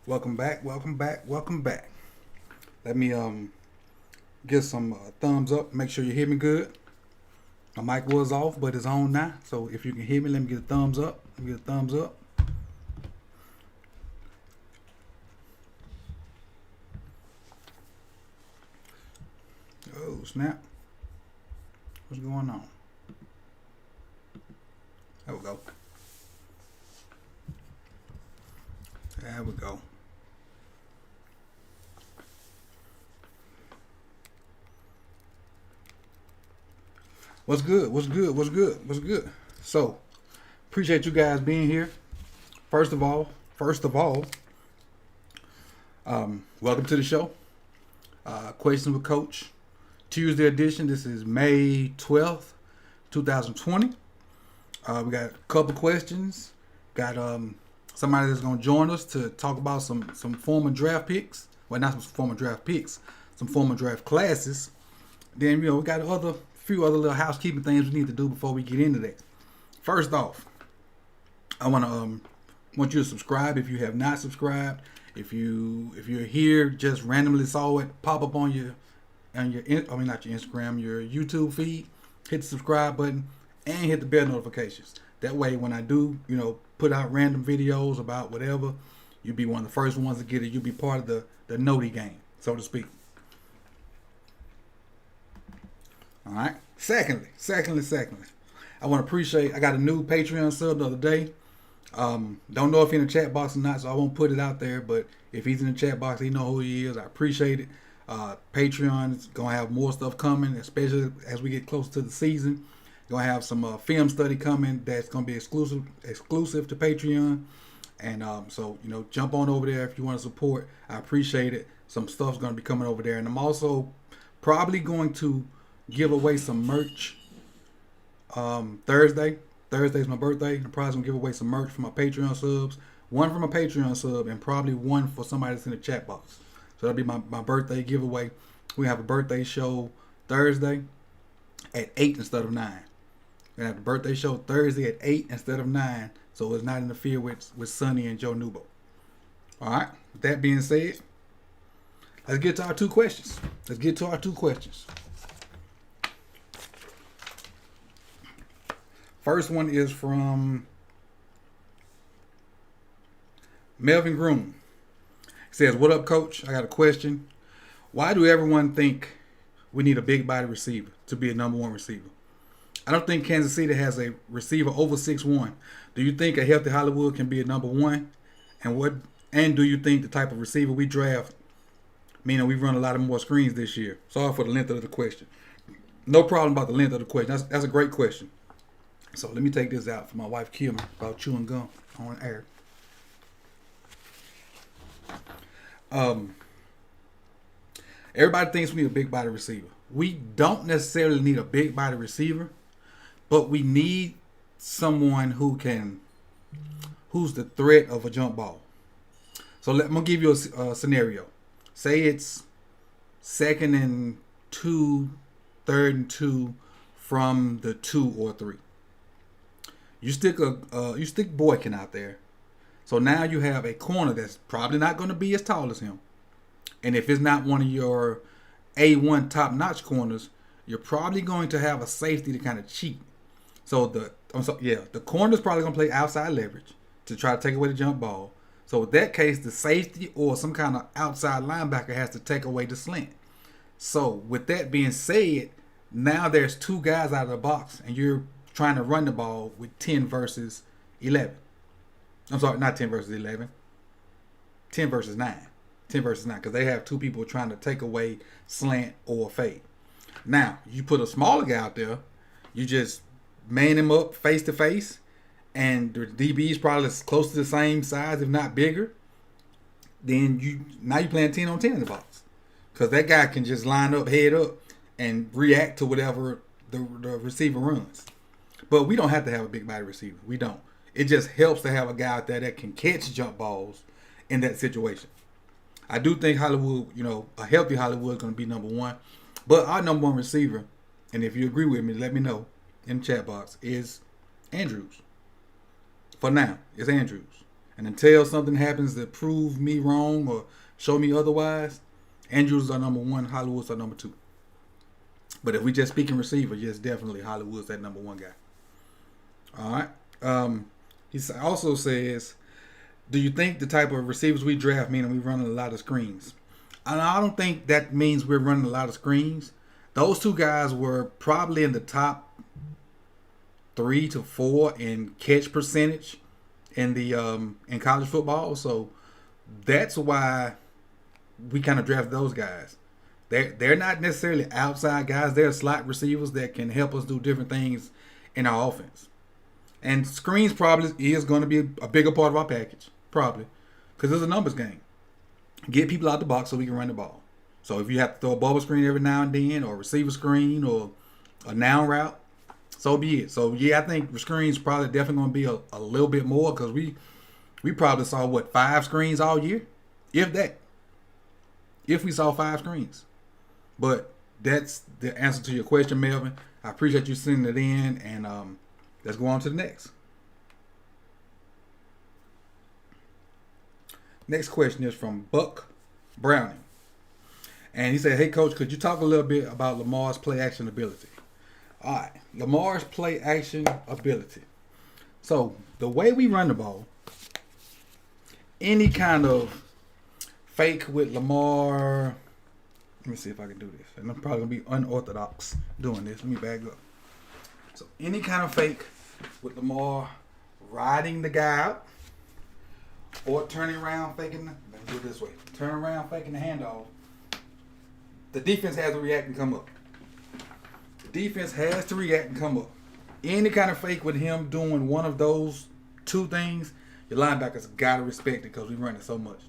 Welcome back, welcome back, welcome back. Let me get some thumbs up. Make sure you hear me good. My mic was off, but it's on now. So if you can hear me, let me get a thumbs up. Let me get a thumbs up. Oh, snap. What's going on? There we go. There we go. What's good? What's good? What's good? What's good? So, appreciate you guys being here. First of all, welcome to the show. Questions with Coach, Tuesday edition. This is May 12th, 2020. We got a couple questions. Got somebody that's going to join us to talk about some former draft picks. Well, not some former draft picks, some former draft classes. Then, we got few other little housekeeping things we need to do before we get into that. First off, I want you to subscribe if you have not subscribed. If you're here, just randomly saw it pop up on your not your Instagram, your YouTube feed, hit the subscribe button and hit the bell notifications. That way, when I do, put out random videos about whatever, you'll be one of the first ones to get it. You'll be part of the noti game, so to speak. All right. Secondly, I want to appreciate. I got a new Patreon sub the other day. Don't know if he's in the chat box or not, so I won't put it out there. But if he's in the chat box, he know who he is. I appreciate it. Patreon is gonna have more stuff coming, especially as we get closer to the season. Gonna have some film study coming that's gonna be exclusive to Patreon. And so jump on over there if you want to support. I appreciate it. Some stuff's gonna be coming over there, and I'm also probably going to give away some merch Thursday. Thursday's my birthday. I'm probably gonna give away some merch for my Patreon subs. One from a Patreon sub and probably one for somebody that's in the chat box. So that'll be my birthday giveaway. We have a birthday show Thursday at 8 instead of 9. We have the birthday show Thursday at 8 instead of 9. So it's not interfere with Sonny and Joe Nubo. Alright, with that being said, let's get to our two questions. First one is from Melvin Groom. He says, "What up, Coach? I got a question. Why do everyone think we need a big body receiver to be a number one receiver? I don't think Kansas City has a receiver over 6'1". Do you think a healthy Hollywood can be a number one? And do you think the type of receiver we draft, meaning we run a lot of more screens this year?" Sorry for the length of the question. No problem about the length of the question. That's a great question. So let me take this out for my wife Kim about chewing gum on air. Everybody thinks we need a big body receiver. We don't necessarily need a big body receiver, but we need someone who's the threat of a jump ball. So I'm gonna give you a scenario. Say it's 2nd and 2, 3rd and 2 from the 2 or 3. You stick Boykin out there. So now you have a corner that's probably not going to be as tall as him. And if it's not one of your A1 top-notch corners, you're probably going to have a safety to kind of cheat. So the corner's probably going to play outside leverage to try to take away the jump ball. So in that case, the safety or some kind of outside linebacker has to take away the slant. So with that being said, now there's two guys out of the box, and you're trying to run the ball with 10 versus 11. I'm sorry, not 10 versus 11. 10 versus 9. 10 versus 9, because they have two people trying to take away slant or fade. Now, you put a smaller guy out there, you just man him up face to face, and the DB is probably close to the same size, if not bigger. Then you're playing 10 on 10 in the box, because that guy can just line up, head up, and react to whatever the receiver runs. But we don't have to have a big body receiver. We don't. It just helps to have a guy out there that can catch jump balls in that situation. I do think Hollywood, a healthy Hollywood is going to be number one. But our number one receiver, and if you agree with me, let me know in the chat box, is Andrews. For now, it's Andrews. And until something happens that prove me wrong or show me otherwise, Andrews is our number one, Hollywood's our number two. But if we just speaking receiver, yes, definitely Hollywood's that number one guy. All right. He also says, do you think the type of receivers we draft mean we running a lot of screens? And I don't think that means we're running a lot of screens. Those two guys were probably in the top 3 to 4 in catch percentage in the in college football. So that's why we kind of drafted those guys. They're not necessarily outside guys. They're slot receivers that can help us do different things in our offense. And screens probably is going to be a bigger part of our package, probably, because it's a numbers game. Get people out the box so we can run the ball. So if you have to throw a bubble screen every now and then, or a receiver screen, or a noun route, so be it. So yeah, I think the screens probably definitely going to be a little bit more, because we probably saw 5 screens all year, if that. If we saw 5 screens. But that's the answer to your question, Melvin. I appreciate you sending it in, and let's go on to the next. Next question is from Buck Browning. And he said, hey, Coach, could you talk a little bit about Lamar's play action ability? All right. Lamar's play action ability. So the way we run the ball, any kind of fake with Lamar, let me see if I can do this. And I'm probably going to be unorthodox doing this. Let me back up. So any kind of fake with Lamar riding the guy out, or turning around faking, let me do it this way. Turn around faking the handoff. The defense has to react and come up. The defense has to react and come up. Any kind of fake with him doing one of those two things, your linebackers got to respect it because we run it so much.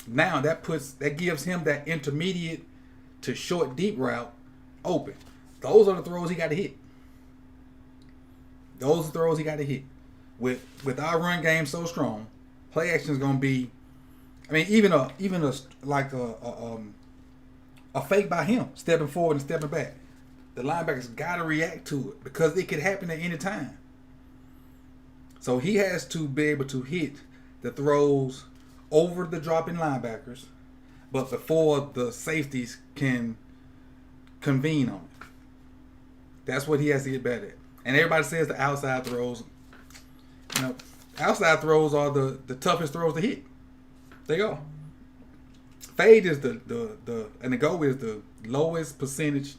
Now that gives him that intermediate to short deep route open. Those are the throws he got to hit. Those are the throws he got to hit. With our run game so strong, play action is going to be, I mean, even a fake by him, stepping forward and stepping back. The linebackers got to react to it because it could happen at any time. So he has to be able to hit the throws over the dropping linebackers, but before the safeties can convene on it. That's what he has to get better at. And everybody says the outside throws. Outside throws are the toughest throws to hit. They are. Fade is and the go is the lowest percentage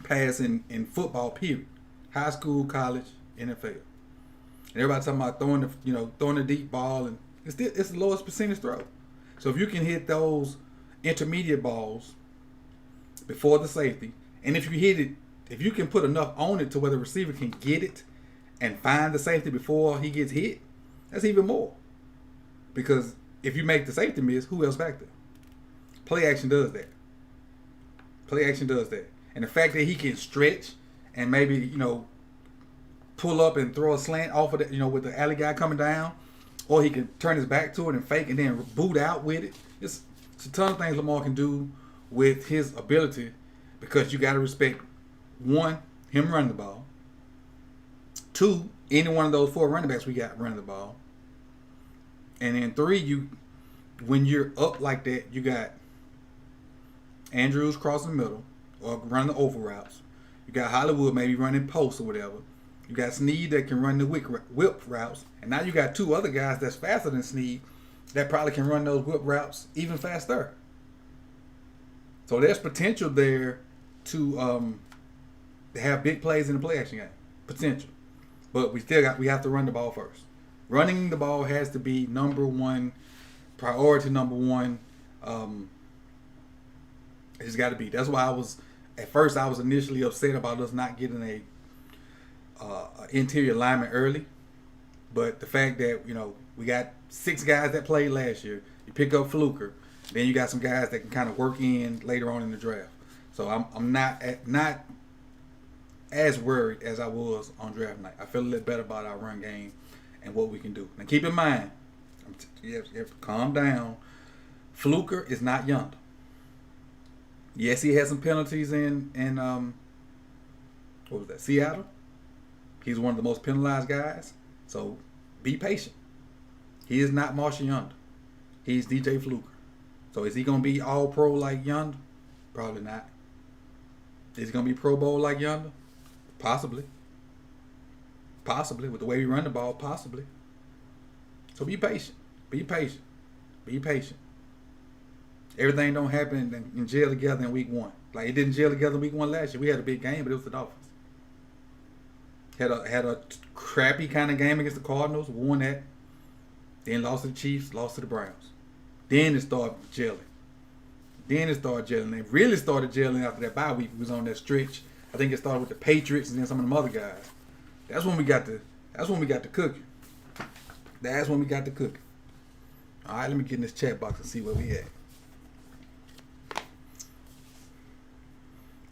pass in football, period. High school, college, NFL. And everybody talking about throwing the deep ball, and it's the lowest percentage throw. So if you can hit those intermediate balls before the safety, and if you hit it, if you can put enough on it to where the receiver can get it and find the safety before he gets hit, that's even more. Because if you make the safety miss, who else back there? Play action does that. Play action does that. And the fact that he can stretch and maybe, pull up and throw a slant off of the, with the alley guy coming down, or he can turn his back to it and fake and then boot out with it. It's a ton of things Lamar can do with his ability, because you got to respect, 1, him running the ball. 2, any one of those 4 running backs we got running the ball. And then 3, when you're up like that, you got Andrews crossing the middle or running the over routes. You got Hollywood maybe running posts or whatever. You got Snead that can run the whip routes. And now you got 2 other guys that's faster than Snead that probably can run those whip routes even faster. So there's potential there to have big plays in the play action game. Potential. But we have to run the ball first. Running the ball has to be priority number one. It's got to be. That's why I was initially upset about us not getting a interior lineman early. But the fact that, we got 6 guys that played last year. You pick up Fluker. Then you got some guys that can kind of work in later on in the draft. So I'm not as worried as I was on draft night. I feel a little better about our run game and what we can do. Now keep in mind, You have to calm down. Fluker is not Yonder. Yes, he had some penalties in what was that, Seattle? He's one of the most penalized guys. So be patient. He is not Marshall Yonder. He's DJ Fluker. So is he going to be all pro like Yonder? Probably not. Is he going to be Pro Bowl like Yonder? Possibly. Possibly. With the way we run the ball, possibly. So be patient. Be patient. Be patient. Everything don't happen in gel together in week 1. Like it didn't gel together in week 1 last year. We had a big game, but it was the Dolphins. Had a crappy kind of game against the Cardinals, won that. Then lost to the Chiefs, lost to the Browns. Then it started gelling. It really started gelling after that bye week. We was on that stretch. I think it started with the Patriots and then some of them other guys. That's when we got the cooking. That's when we got the cooking. All right, let me get in this chat box and see where we at.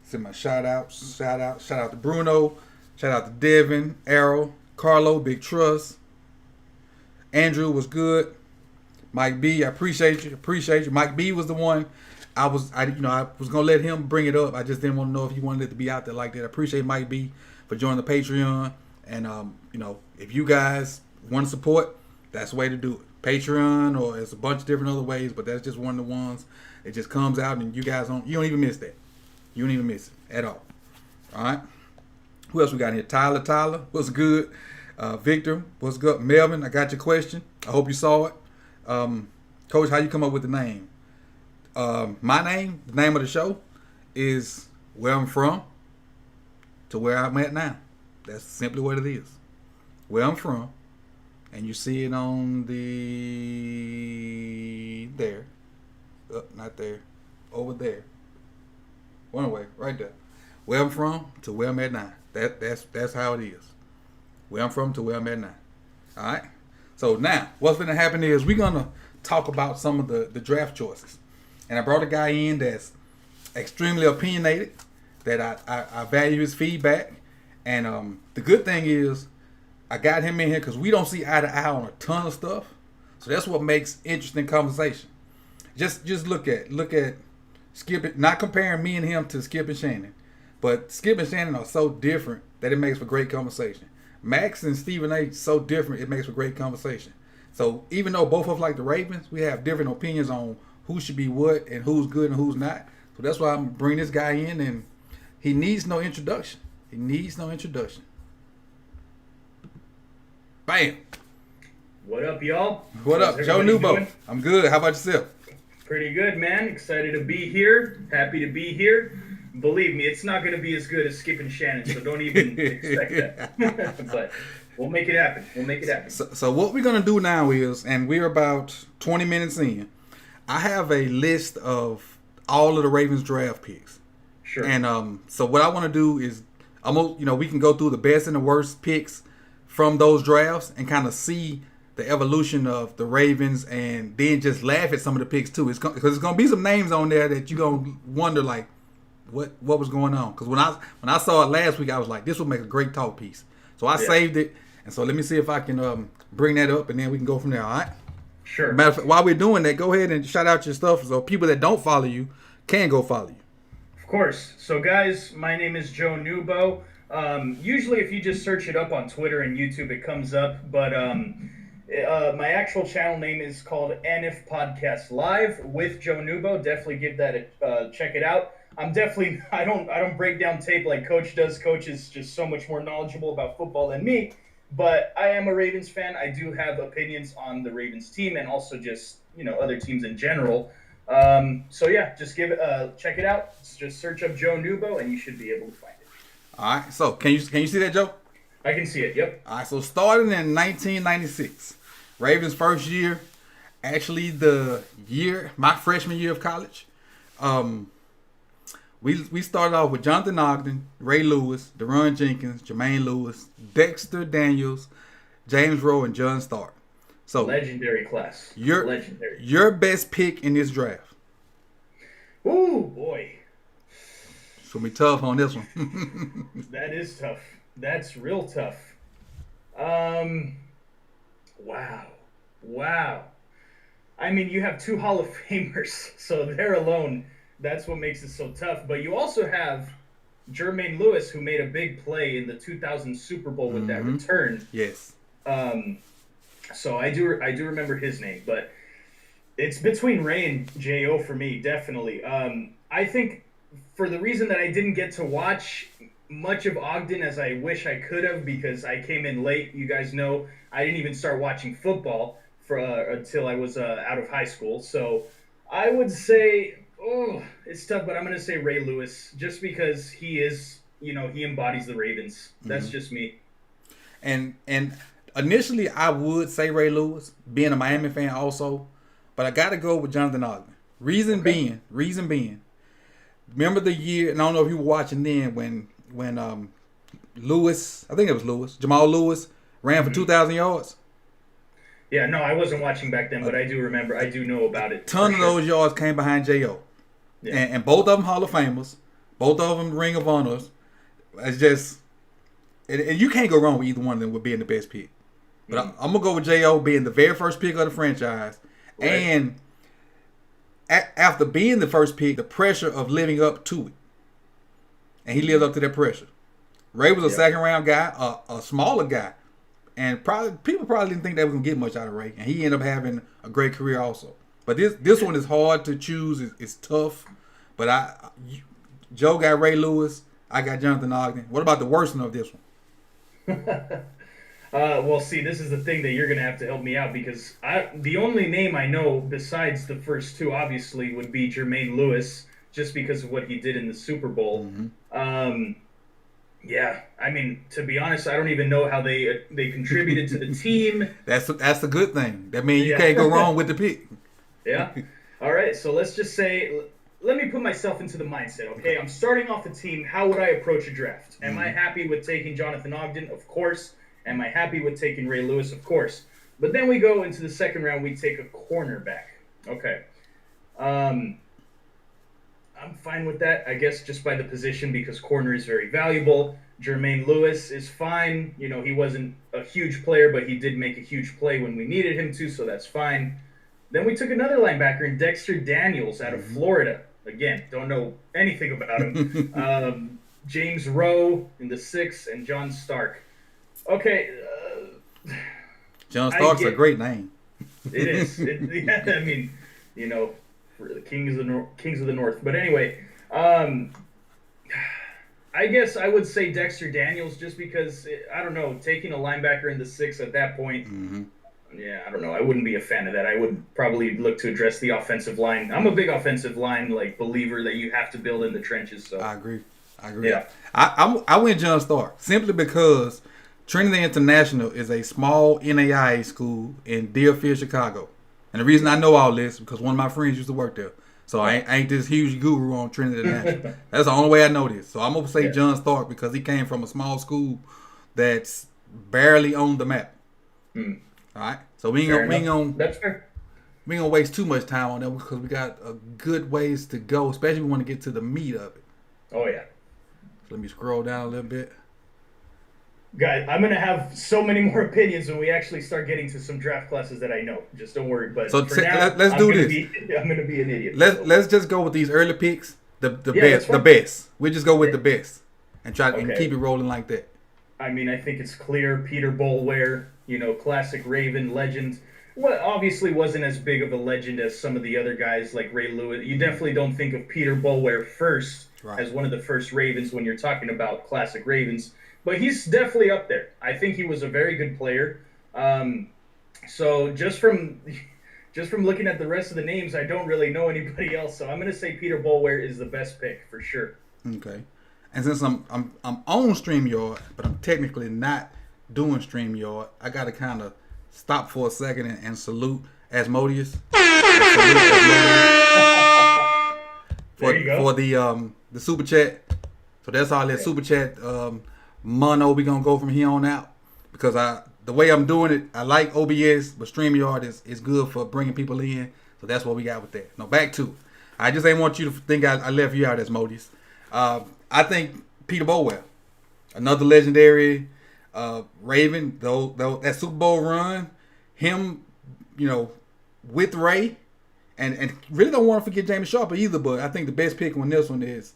Send my shout out to Bruno, shout out to Devin, Arrow, Carlo, Big Trust. Andrew was good. Mike B, I appreciate you. Mike B was the one I was gonna let him bring it up. I just didn't want to know if he wanted it to be out there like that. I appreciate Mike B for joining the Patreon. And if you guys want to support, that's the way to do it. Patreon, or it's a bunch of different other ways, but that's just one of the ones. It just comes out and you don't even miss that. You don't even miss it at all. All right. Who else we got here? Tyler, what's good? Victor, what's good? Melvin, I got your question. I hope you saw it. Coach, how you come up with the name? My name, the name of the show, is where I'm from to where I'm at now. That's simply what it is. Where I'm from, and you see it on there. Not there. Over there. One way, right there. Where I'm from to where I'm at now. That's how it is. Where I'm from to where I'm at now. All right. So now, what's going to happen is we're going to talk about some of the draft choices. And I brought a guy in that's extremely opinionated, that I value his feedback. And the good thing is I got him in here because we don't see eye to eye on a ton of stuff. So that's what makes interesting conversation. Just look at Skip, not comparing me and him to Skip and Shannon, but Skip and Shannon are so different that it makes for great conversation. Max and Stephen A. so different, it makes for great conversation. So even though both of us like the Ravens, we have different opinions on who should be what and who's good and who's not. So that's why I'm bringing this guy in, and he needs no introduction. Bam. What up, y'all? What up, Joe Nubo? Doing? I'm good. How about yourself? Pretty good, man. Excited to be here. Happy to be here. Believe me, it's not going to be as good as Skip and Shannon, so don't even expect that. But we'll make it happen. So what we're going to do now is, and we're about 20 minutes in, I have a list of all of the Ravens draft picks. Sure. And so what I want to do is, we can go through the best and the worst picks from those drafts and kind of see the evolution of the Ravens, and then just laugh at some of the picks too. Because there's going to be some names on there that you're going to wonder, like, what was going on? Because when I saw it last week, I was like, this will make a great talk piece. So I saved it, and so let me see if I can bring that up, and then we can go from there. All right? Sure. Matter of fact, while we're doing that, go ahead and shout out your stuff so people that don't follow you can go follow you. Of course. So guys, my name is Joe Nubo. Usually, if you just search it up on Twitter and YouTube, it comes up, but my actual channel name is called IvanEvans Podcast Live with Joe Nubo. Definitely give that a check it out. I don't break down tape like Coach does. Coach is just so much more knowledgeable about football than me. But I am a Ravens fan. I do have opinions on the Ravens team and also just other teams in general. So yeah, just check it out. Just search up Joe Nubo and you should be able to find it. All right. So can you see that, Joe? I can see it. Yep. All right. So starting in 1996. Ravens' first year, actually my freshman year of college. We started off with Jonathan Ogden, Ray Lewis, Deron Jenkins, Jermaine Lewis, Dexter Daniels, James Rowe, and John Stark. So legendary class. Legendary. Your best pick in this draft. Ooh, boy. It's gonna be tough on this one. That is tough. That's real tough. Wow. Wow. I mean, you have two Hall of Famers, so there alone, that's what makes it so tough. But you also have Jermaine Lewis, who made a big play in the 2000 Super Bowl with that Mm-hmm. return. Yes. Um, so I do remember his name, but it's between Ray and Jo for me, definitely. I think for the reason that I didn't get to watch much of Ogden as I wish I could have because I came in late. You guys know I didn't even start watching football for until I was out of high school. So I would say, oh, it's tough, but I'm going to say Ray Lewis just because he is, he embodies the Ravens. That's Mm-hmm. just me. And initially, I would say Ray Lewis, being a Miami fan also, but I got to go with Jonathan Ogden. Okay. Reason being, remember the year, and I don't know if you were watching then when Lewis, I think it was Lewis, Jamal Lewis ran for Hmm. 2,000 yards. Yeah, no, I wasn't watching back then, A but I do remember. I do know about it for ton of sure. those yards came behind Jo, Yeah. and both of them Hall of Famers, both of them Ring of Honors. It's just, and you can't go wrong with either one of them with being the best pick. But Mm. I'm gonna go with Jo being the very first pick of the franchise, Right. and after being the first pick, the pressure of living up to it, and he lived up to that pressure. Ray was a Yep. second round guy, a smaller guy, and probably people probably didn't think they was gonna get much out of Ray, and he ended up having a great career also. But this one is hard to choose. It's tough, but Joe got Ray Lewis. I got Jonathan Ogden. What about the worst one of this one? Well, see, this is the thing that you're gonna have to help me out because the only name I know besides the first two, obviously, would be Jermaine Lewis, just because of what he did in the Super Bowl. Mm-hmm. Um, yeah, I mean, to be honest, I don't even know how they contributed to the team. That's a good thing. That means you can't go Yeah, wrong with the pick. yeah. All right, so let's just say, let me put myself into the mindset. Okay. Okay, I'm starting off a team. How would I approach a draft? Am I Mm-hmm. happy with taking Jonathan Ogden? Of course. Am I happy with taking Ray Lewis? Of course. But then we go into the second round. We take a cornerback. Okay. Um, I'm fine with that, I guess, just by the position because corner is very valuable. Jermaine Lewis is fine. He wasn't a huge player, but he did make a huge play when we needed him to, so that's fine. Then we took another linebacker in Dexter Daniels out of Florida. Again, don't know anything about him. Mm-hmm. James Rowe in the sixth, and John Stark. Okay, John I Stark's a get great name. it is. Yeah, I mean, you know, for the Kings of the North. But anyway, um, I guess I would say Dexter Daniels just because I don't know, taking a linebacker in the sixth at that point. Mm-hmm. Yeah, I don't know. I wouldn't be a fan of that. I would probably look to address the offensive line. I'm a big offensive line believer that you have to build in the trenches. So I agree. yeah, I went John Stark simply because Trinity International is a small NAIA school in Deerfield, Chicago. And the reason I know all this is because one of my friends used to work there. So I ain't this huge guru on Trinity International. That's the only way I know this. So I'm going to say yeah, John Stark because he came from a small school that's barely on the map. hmm, All right? So we ain't fair gonna, we ain't enough. gonna, That's fair. we ain't gonna waste too much time on that because we got a good ways to go, especially if we want to get to the meat of it. Oh yeah. So let me scroll down a little bit. Guys, I'm gonna have so many more opinions when we actually start getting to some draft classes that I know. Just don't worry. But So for now, let's do this. I'm gonna be an idiot. So Let's just go with these early picks. The yeah, that's best, the fine. best. We just go with the best and try and Okay. keep it rolling like that. I mean, I think it's clear. Peter Boulware, classic Raven legend. Well, obviously wasn't as big of a legend as some of the other guys like Ray Lewis. You definitely don't think of Peter Boulware first Right. as one of the first Ravens when you're talking about classic Ravens. But he's definitely up there. I think he was a very good player. So just from looking at the rest of the names, I don't really know anybody else. So I'm gonna say Peter Boulware is the best pick for sure. Okay. And since I'm on StreamYard, but I'm technically not doing StreamYard, I gotta kind of stop for a second and salute Asmodeus. There you go. For the super chat. So that's all that Yeah. super chat mono we gonna go from here on out because the way I'm doing it, I like OBS, but StreamYard is good for bringing people in. So that's what we got with that. Now back to it. I just ain't want you to think I left you out, Asmodeus. I think Peter Bowell, another legendary Raven, though that Super Bowl run, him, with Ray, and really don't want to forget James Sharper either. But I think the best pick on this one is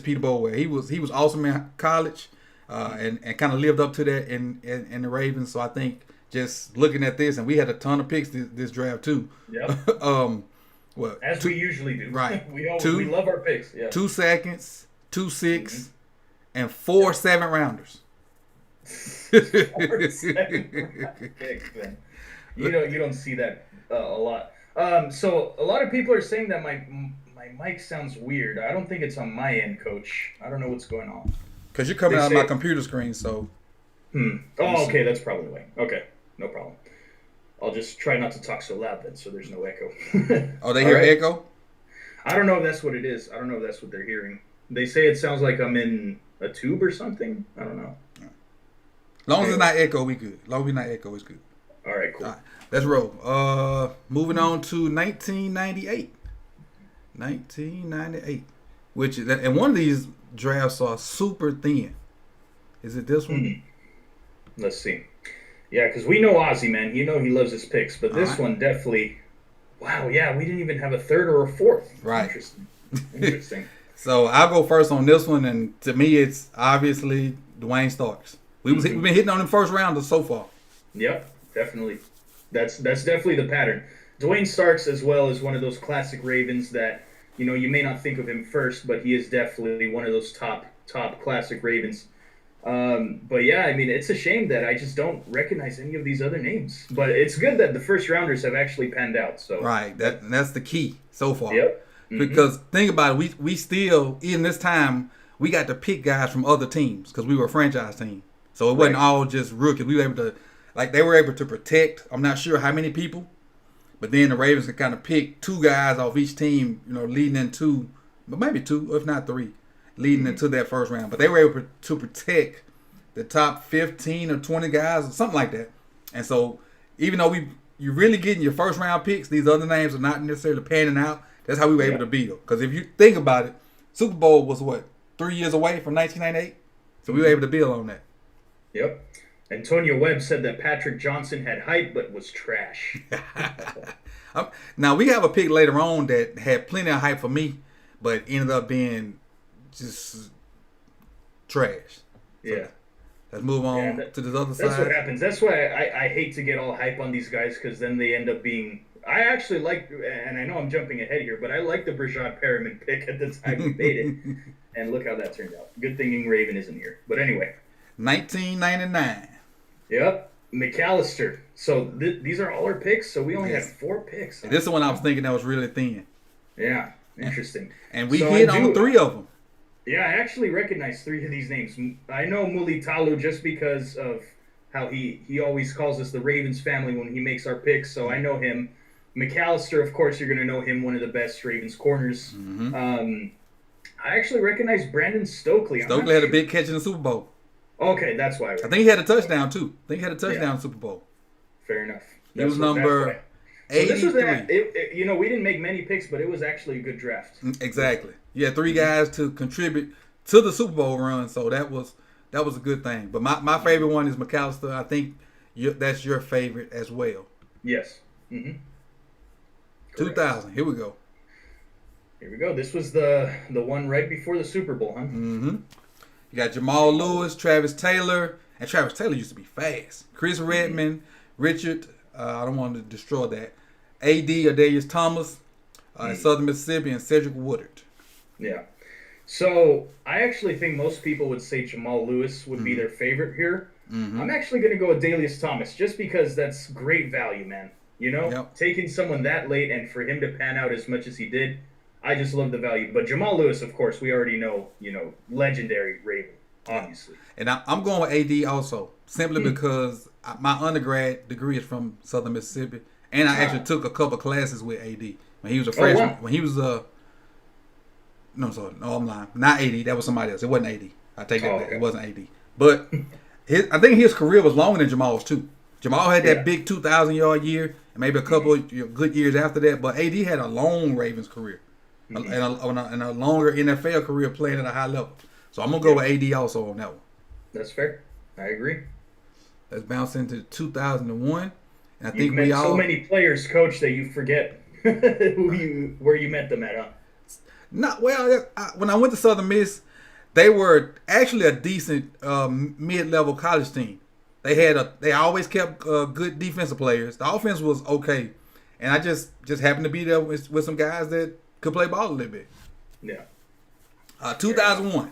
Peter Bowler. He was awesome in college, and kind of lived up to that in the Ravens. So I think just looking at this, and we had a ton of picks this draft too. Yep. We usually do. Right. we love our picks. Yeah. 2 seconds, 2 6, and 4 7 rounders. 4 7 picks, man. You don't see that a lot. So a lot of people are saying that my mic sounds weird. I don't think it's on my end, Coach. I don't know what's going on. Because you're coming out of my computer screen, so. Oh, okay. That's probably why. Okay. No problem. I'll just try not to talk so loud then, so there's no echo. Oh, they hear echo? I don't know if that's what it is. I don't know if that's what they're hearing. They say it sounds like I'm in a tube or something. I don't know. As long as it's not echo, we good. As long as it's not echo, it's good. All right, cool. All right, let's roll. Moving on to 1998. 1998. Which is, and one of these drafts are super thin. Is it this one? Let's see. Yeah, because we know Ozzy, man. You know he loves his picks, but this one definitely. Wow, yeah, we didn't even have a third or a fourth. Right. Interesting. So I'll go first on this one, and to me, it's obviously Dwayne Starks. We've been hitting on the first rounders so far. Yep, definitely. That's definitely the pattern. Dwayne Starks as well is one of those classic Ravens that you may not think of him first, but he is definitely one of those top classic Ravens. But yeah, I mean, it's a shame that I just don't recognize any of these other names. But it's good that the first rounders have actually panned out. So right, that's the key so far. Yep. Because think about it, we still, in this time, we got to pick guys from other teams because we were a franchise team. So it wasn't all just rookies. We were able to, they were able to protect, I'm not sure how many people, but then the Ravens could kind of pick 2 guys off each team, leading into, but maybe 2, if not 3, leading into that first round. But they were able to protect the top 15 or 20 guys or something like that. And so even though you're really getting your first round picks, these other names are not necessarily panning out. That's how we were able to beat them. Because if you think about it, Super Bowl was 3 years away from 1998? So we were able to build on that. Yep. Antonio Webb said that Patrick Johnson had hype but was trash. Now, we have a pick later on that had plenty of hype for me, but ended up being just trash. Yeah. Let's move on to this other side. That's what happens. That's why I hate to get all hype on these guys, because then they end up being... I actually like, and I know I'm jumping ahead here, but I like the Brashad Perriman pick at the time we made it. And look how that turned out. Good thing Ing Raven isn't here. But anyway. 1999. Yep. McAllister. So these are all our picks, so we only had 4 picks. This is the one I was thinking that was really thin. Yeah. Interesting. And we hit on 3 of them. Yeah, I actually recognize 3 of these names. I know Mulitalu just because of how he always calls us the Ravens family when he makes our picks, so I know him. McAllister, of course, you're going to know him, one of the best Ravens corners. I actually recognize Brandon Stokely. Stokely had a big catch in the Super Bowl. Okay, that's why. I think he had a touchdown, too. I think he had a touchdown in the Super Bowl. Fair enough. He was number 83. So this was we didn't make many picks, but it was actually a good draft. Exactly. You had 3 guys to contribute to the Super Bowl run, so that was a good thing. But my favorite one is McAllister. I think that's your favorite as well. Yes. 2000. Here we go. This was the one right before the Super Bowl, huh? You got Jamal Lewis, Travis Taylor, and Travis Taylor used to be fast. Chris Redman, Richard, I don't want to destroy that. A.D. Adelius Thomas, Southern Mississippi, and Cedric Woodard. Yeah. So I actually think most people would say Jamal Lewis would be their favorite here. I'm actually going to go with Adelius Thomas just because that's great value, man. Taking someone that late and for him to pan out as much as he did, I just love the value. But Jamal Lewis, of course, we already know, legendary Raven, obviously. And I'm going with AD also, simply because my undergrad degree is from Southern Mississippi, and I actually took a couple classes with AD when he was a freshman. When he was I'm lying. Not AD, that was somebody else. It wasn't AD. I take that back. It wasn't AD. But I think his career was longer than Jamal's too. Jamal had that big 2,000-yard year, and maybe a couple of good years after that. But AD had a long Ravens career and a longer NFL career playing at a high level. So I'm going to go with AD also on that one. That's fair. I agree. Let's bounce into 2001. And I You've think we met so all many players, coach, that you forget where you met them at, huh? not well. When I went to Southern Miss, they were actually a decent mid-level college team. They always kept good defensive players. The offense was okay, and I just happened to be there with some guys that could play ball a little bit. Yeah. 2001,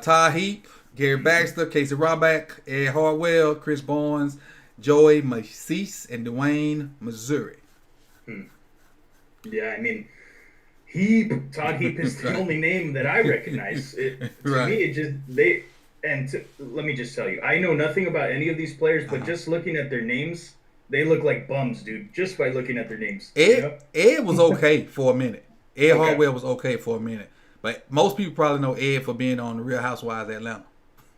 Ty Heap, Gary Baxter, Casey Roback, Ed Hartwell, Chris Barnes, Joey Macice, and Dwayne Missouri. Yeah, I mean, Todd Heap is the Right. only name that I recognize. To Right. me, let me just tell you, I know nothing about any of these players, but just looking at their names, they look like bums, dude. Just by looking at their names. Ed was okay for a minute. Ed Okay. Hartwell was okay for a minute. But most people probably know Ed for being on the Real Housewives of Atlanta.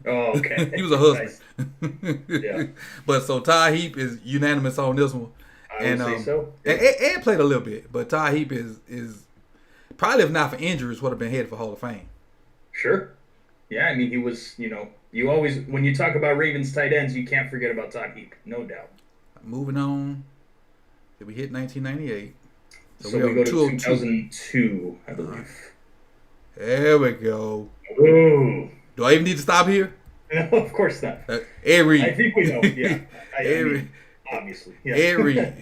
Oh, okay. He was a husband. Nice. Yeah. But so Ty Heap is unanimous on this one. I would say so. And Ed played a little bit, but Ty Heap is probably, if not for injuries, would have been headed for Hall of Fame. Sure. Yeah, I mean, he was, you always, when you talk about Ravens tight ends, you can't forget about Todd Heap, no doubt. Moving on. We hit 1998. So we go to 2002, I believe. There we go. Ooh. Do I even need to stop here? No, of course not. Ed Reed. I think we know, yeah. I Ed mean, Reed. obviously. Yeah. Ed Reed.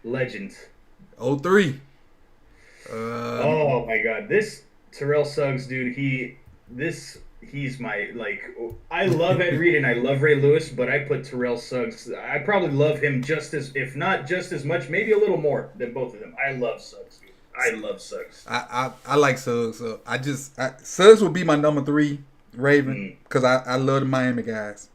Legend. 03. Oh my God, this Terrell Suggs, dude. He's my I love Ed Reed and I love Ray Lewis, but I put Terrell Suggs. I probably love him just as, if not just as much, maybe a little more than both of them. I love Suggs, dude. I love Suggs. I like Suggs. So Suggs would be my number 3 Raven because I love the Miami guys.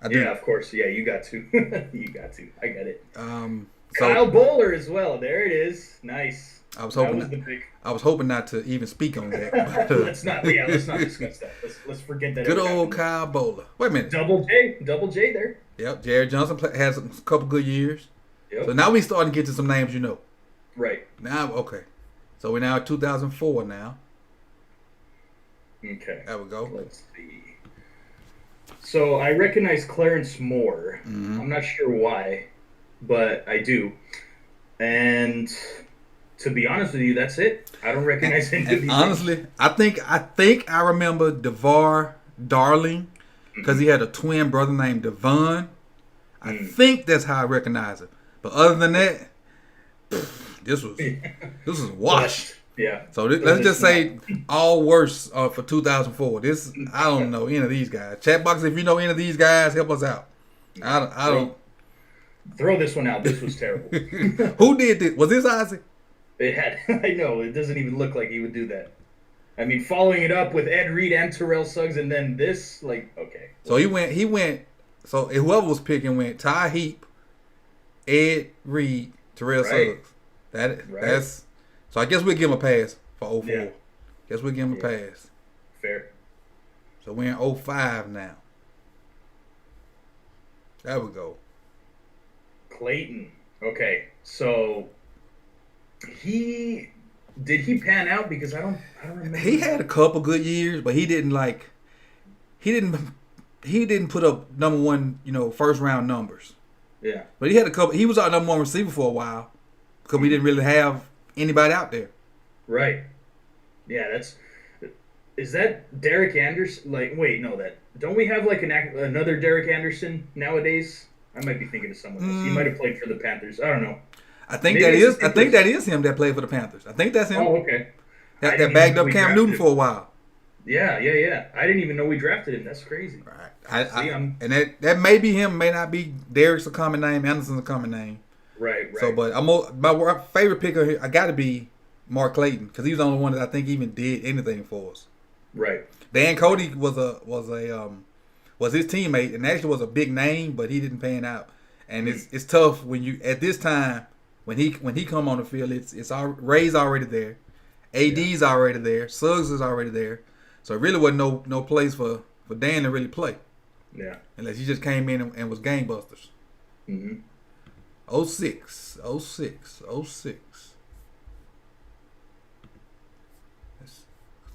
I do. Yeah, of course. Yeah, you got to. You got to. I get it. So Kyle Bowler as well. There it is. Nice. I was That hoping. was the big. I was hoping not to even speak on that. But, Let's not discuss that. Let's forget that. good ever old happened. Kyle Bowler. Wait a minute. Double J there. Yep, Jared Johnson has a couple good years. Yep. So now we starting to get to some names you know. Right. Now, okay. So we're now at 2004 now. Okay. There we go. Let's see. So I recognize Clarence Moore. I'm not sure why, but I do. And to be honest with you, that's it. I don't recognize any of these. Honestly, I think I remember DeVar Darling because he had a twin brother named Devon. I think that's how I recognize it. But other than that, this was washed. Yeah. So let's just say all worse for 2004. This I don't know any of these guys. Chat box, if you know any of these guys, help us out. I don't. Throw this one out. This was terrible. Who did this? Was this Isaac? It had. I know. It doesn't even look like he would do that. I mean, following it up with Ed Reed and Terrell Suggs, and then this, okay. So he went. So whoever was picking went Ty Heap, Ed Reed, Terrell Suggs. That's. So I guess we'll give him a pass for 04. Yeah. Guess we'll give him a pass. Fair. So we're in 05 now. There we go. Clayton. Okay, so did he pan out? Because I don't remember. He had a couple good years, but he didn't put up number 1, first round numbers. Yeah. But he had a couple. He was our number 1 receiver for a while because we didn't really have anybody out there. Right. Yeah, is that Derek Anderson? Wait, no, don't we have another Derek Anderson nowadays? I might be thinking of someone else. He might have played for the Panthers. I don't know. I think Maybe that is him that played for the Panthers. I think that's him. Oh, okay. That bagged up Cam Newton for a while. Yeah. I didn't even know we drafted him. That's crazy. Right. And that may be him, may not be. Derek's a common name. Anderson's a common name. Right. So, but my favorite picker here, I got to be Mark Clayton because he was the only one that I think even did anything for us. Right. Dan Cody was his teammate and actually was a big name, but he didn't pan out. And it's tough when you at this time when he come on the field. It's Ray's already there, AD's already there, Suggs is already there. So it really wasn't no place for Dan to really play. Yeah. Unless he just came in and was game busters. 06.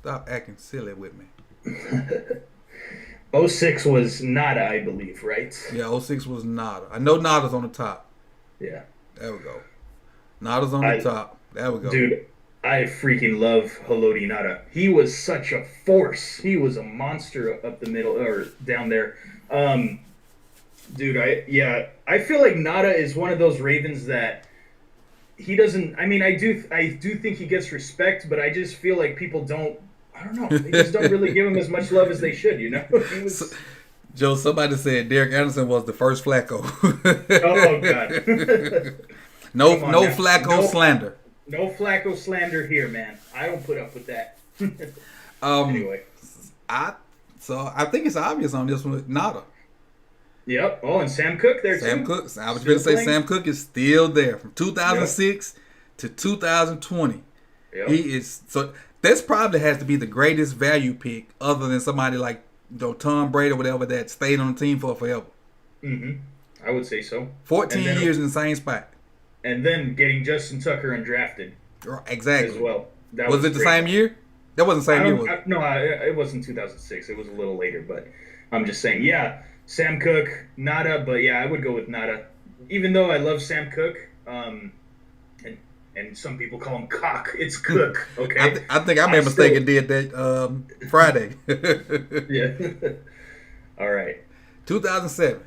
Stop acting silly with me. 06 was Nada, I believe, right? Yeah, 06 was Nada. I know Nada's on the top. Yeah. There we go. Nada's on the top. There we go. Dude, I freaking love Haloti Nada. He was such a force. He was a monster up the middle or down there. Dude, I feel like Nada is one of those Ravens that he doesn't. I mean, I do think he gets respect, but I just feel like people don't. I don't know. They just don't really give him as much love as they should. You know. He was, Joe, somebody said Derek Anderson was the first Flacco. oh God. No Flacco slander. No Flacco slander here, man. I don't put up with that. Anyway. I think it's obvious on this one with Nada. Yep. Oh, and Sam Cook there Sam too. Cook. I was going to say Sam Cook is still there from 2006 to 2020. Yep. He is so. This probably has to be the greatest value pick, other than somebody like Tom Brady or whatever that stayed on the team for forever. Mm-hmm. I would say so. 14 years in the same spot. And then getting Justin Tucker undrafted. Exactly. As well. Was it the same year? That wasn't the same year, was it? No, it wasn't 2006. It was a little later, but I'm just saying, yeah, Sam Cook, Nada, but yeah, I would go with Nada. Even though I love Sam Cook, and some people call him Cock, it's Cook, okay? I think I made a mistake and did that Friday. Yeah. All right. 2007.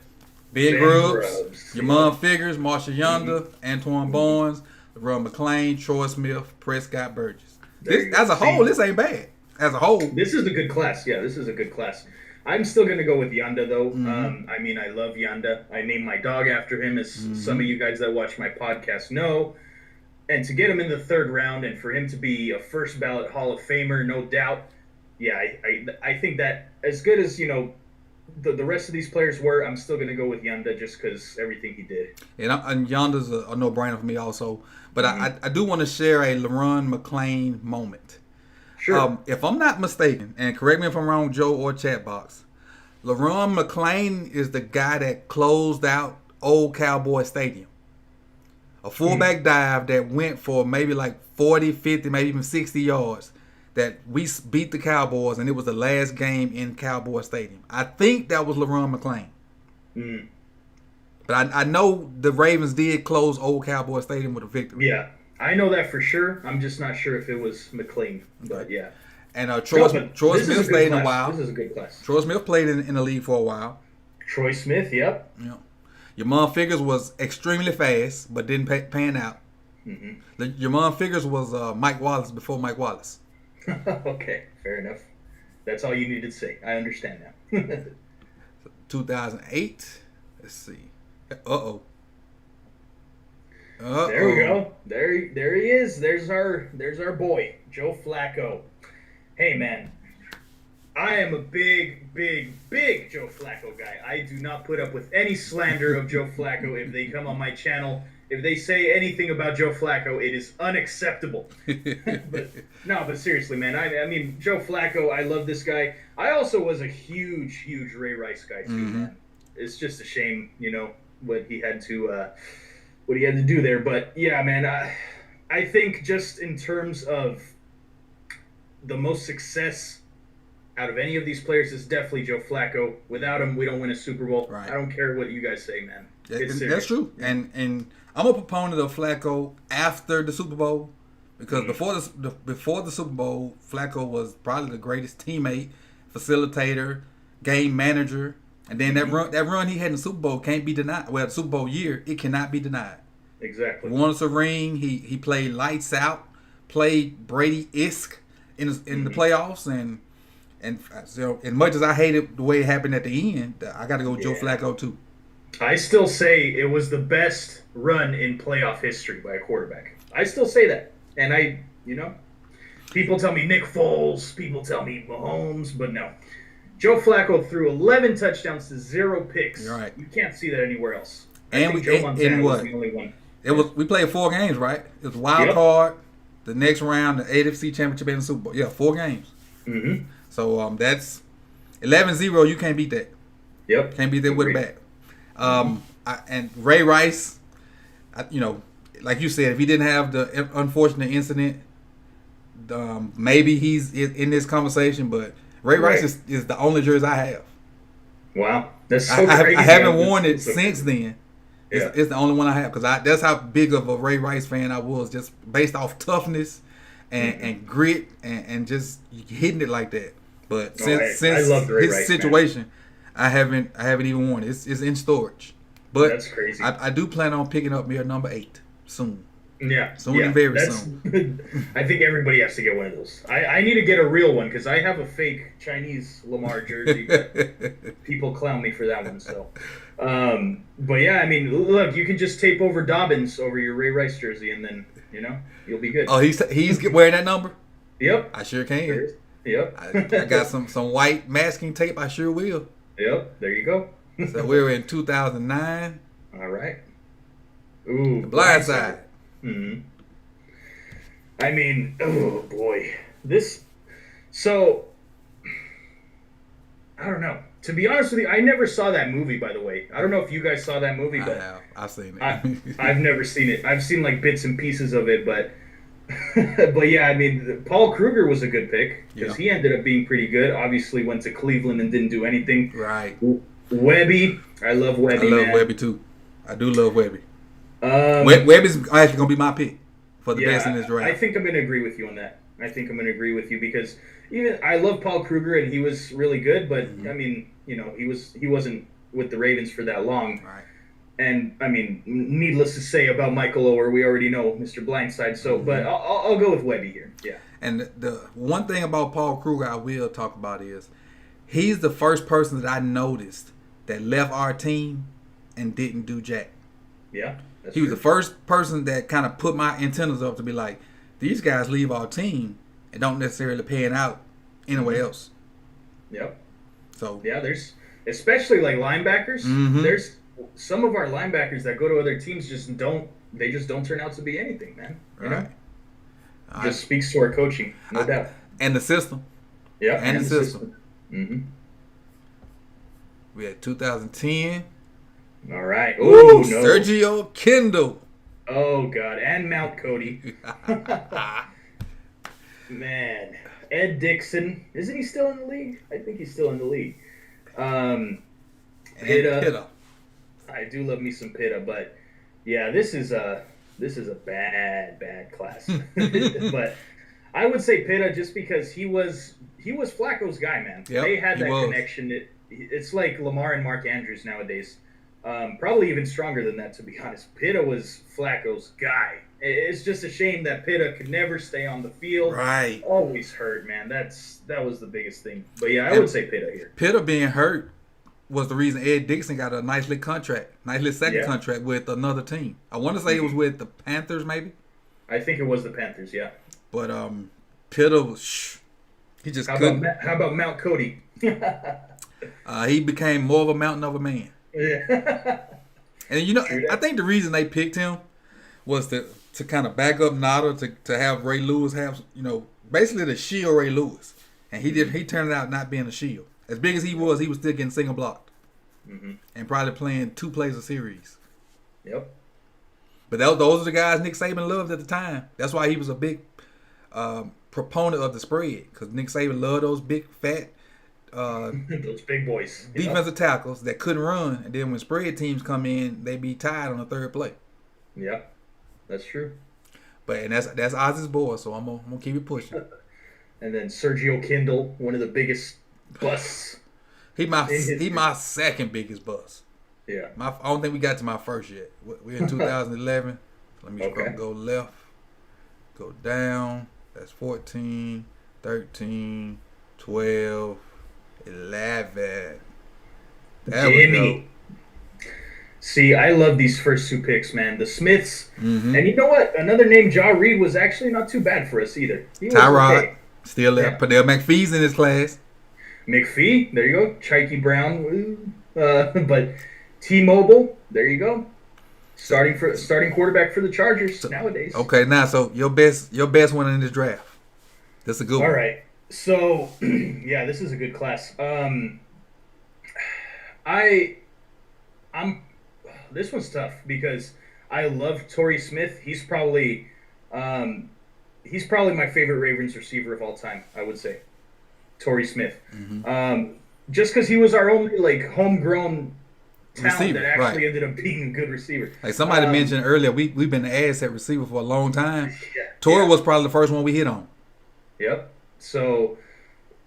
Big Rubs, Yamon Figures, Marshall Yonder, Antoine Barnes, LeRon McClain, Troy Smith, Prescott Burgess. As a whole, this ain't bad. As a whole. This is a good class. Yeah, this is a good class. I'm still going to go with Yanda, though. Mm-hmm. I mean, I love Yanda. I named my dog after him, as some of you guys that watch my podcast know. And to get him in the third round and for him to be a first ballot Hall of Famer, no doubt. Yeah, I think that as good as, the rest of these players were, I'm still going to go with Yanda just because everything he did. And Yanda's a no-brainer for me also. But I do want to share a LeRon McClain moment. Sure. If I'm not mistaken, and correct me if I'm wrong, Joe or chat box, LeRon McClain is the guy that closed out Old Cowboy Stadium. A fullback dive that went for maybe like 40, 50, maybe even 60 yards. That we beat the Cowboys, and it was the last game in Cowboy Stadium. I think that was LeRon McClain. But I know the Ravens did close Old Cowboy Stadium with a victory. Yeah, I know that for sure. I'm just not sure if it was McClain, but yeah. And Troy Smith stayed in a while. This is a good class. Troy Smith played in the league for a while. Troy Smith, yep. Yeah. Yamon Figures was extremely fast, but didn't pan out. Yamon Figures was Mike Wallace before Mike Wallace. Okay, fair enough. That's all you needed to say. I understand now. 2008. Let's see. There we go. There he is. There's our boy, Joe Flacco. Hey man, I am a big Joe Flacco guy. I do not put up with any slander of Joe Flacco if they come on my channel. If they say anything about Joe Flacco, it is unacceptable. But seriously, man, I mean, Joe Flacco, I love this guy. I also was a huge Ray Rice guy too, man. It's just a shame, what he had to do there. But yeah, man, I think just in terms of the most success out of any of these players is definitely Joe Flacco. Without him, we don't win a Super Bowl. Right. I don't care what you guys say, man. That's true. And I'm a proponent of Flacco after the Super Bowl because before the Super Bowl, Flacco was probably the greatest teammate, facilitator, game manager, and then that run he had in the Super Bowl can't be denied. Well, the Super Bowl year, it cannot be denied. Exactly. Won us a ring. He played lights out, played Brady-esque in the playoffs, and so as much as I hated the way it happened at the end, I got to go with Joe Flacco too. I still say it was the best run in playoff history by a quarterback. I still say that. And people tell me Nick Foles, people tell me Mahomes, but no. Joe Flacco threw 11 touchdowns to 0 picks. You're right. You can't see that anywhere else. And Joe Montana was the only one. We played 4 games, right? It was wild card, the next round, the AFC Championship, and the Super Bowl. Yeah, 4 games. Mm-hmm. So that's 11-0. You can't beat that. Yep. Can't beat that with a bat. And Ray Rice, like you said, if he didn't have the unfortunate incident, maybe he's in this conversation. But Ray Rice is the only jersey I have. Wow, that's so crazy. I haven't worn it since then. Yeah. It's the only one I have because that's how big of a Ray Rice fan I was, just based off toughness and grit and just hitting it like that. But I since loved Ray his Rice, situation, man. I haven't even worn it. It's in storage. But that's crazy. I do plan on picking up me a number 8 soon. Yeah, soon and very soon. I think everybody has to get one of those. I need to get a real one because I have a fake Chinese Lamar jersey. But people clown me for that one. So, but yeah, I mean, look, you can just tape over Dobbins over your Ray Rice jersey, and then you'll be good. Oh, he's wearing that number? Yep, I sure can. Yep, I got some white masking tape. I sure will. Yep, there you go. So we're in 2009. All right. Ooh, The Blind Side. Mm-hmm. I mean, oh boy, this. So, I don't know. To be honest with you, I never saw that movie. By the way, I don't know if you guys saw that movie, but I've seen it. I've never seen it. I've seen like bits and pieces of it, but but yeah, I mean, Paul Kruger was a good pick because he ended up being pretty good. Obviously, went to Cleveland and didn't do anything. Right. Webby, I love Webby. I love Webby too. I do love Webby. Webby's actually gonna be my pick for the best in this draft. I think I'm gonna agree with you on that. I think I'm gonna agree with you because even I love Paul Kruger and he was really good, but I mean, he wasn't with the Ravens for that long. Right. And I mean, needless to say about Michael Oher, we already know Mr. Blindside. So, but I'll go with Webby here. Yeah. And the one thing about Paul Kruger I will talk about is he's the first person that I noticed that left our team and didn't do jack. Yeah. He was the first person that kind of put my antennas up to be like, these guys leave our team and don't necessarily pan out anywhere else. Yep. So yeah, there's especially like linebackers. There's some of our linebackers that go to other teams just don't turn out to be anything, man. You know? Just speaks to our coaching, no doubt. And the system. Yeah, and the system. Mm-hmm. We had 2010. All right. Ooh, no. Sergio Kendall. Oh, God. And Mount Cody. Man. Ed Dixon. Isn't he still in the league? I think he's still in the league. Pitta. I do love me some Pitta, but yeah, this is a bad class. But I would say Pitta just because he was Flacco's guy, man. Yep, they had that connection. It's like Lamar and Mark Andrews nowadays. Probably even stronger than that, to be honest. Pitta was Flacco's guy. It's just a shame that Pitta could never stay on the field. Right. Always hurt, man. That was the biggest thing. But yeah, I would say Pitta here. Pitta being hurt was the reason Ed Dixon got a nice little contract, second contract with another team. I want to say it was with the Panthers, maybe. I think it was the Panthers, yeah. But Pitta was he just couldn't. How about Mount Cody? He became more of a mountain of a man. Yeah. And I think the reason they picked him was to kind of back up Nada to have Ray Lewis have basically to shield Ray Lewis, and he turned out not being a shield. As big as he was still getting single blocked, and probably playing 2 plays a series. Yep. But those are the guys Nick Saban loved at the time. That's why he was a big proponent of the spread, because Nick Saban loved those big fat. Those big boys. Defensive tackles that couldn't run, and then when spread teams come in, they be tied on the third play. Yeah, that's true. But that's Oz's boy, so I'm gonna keep it pushing. And then Sergio Kendall, one of the biggest busts. He my second biggest bust. Yeah. I don't think we got to my first yet. We're in 2011. Let me go left, go down. That's 14, 13, 12. 11. There we go. See, I love these first 2 picks, man. The Smiths. And you know what? Another name, Ja Reed, was actually not too bad for us either. Tyrod. Still there. But there McPhee's in his class. McPhee. There you go. Chikey Brown. But T-Mobile. There you go. Starting quarterback for the Chargers nowadays. Okay, now, so your best one in this draft. That's a good one. All right. So, yeah, this is a good class. This one's tough because I love Torrey Smith. He's probably my favorite Ravens receiver of all time, I would say. Torrey Smith. Just because he was our only homegrown talent receiver, that actually right? ended up being a good receiver. Like somebody mentioned earlier, we've been the ass at receiver for a long time. Yeah, Torrey yeah, was probably the first one we hit on. yep. So,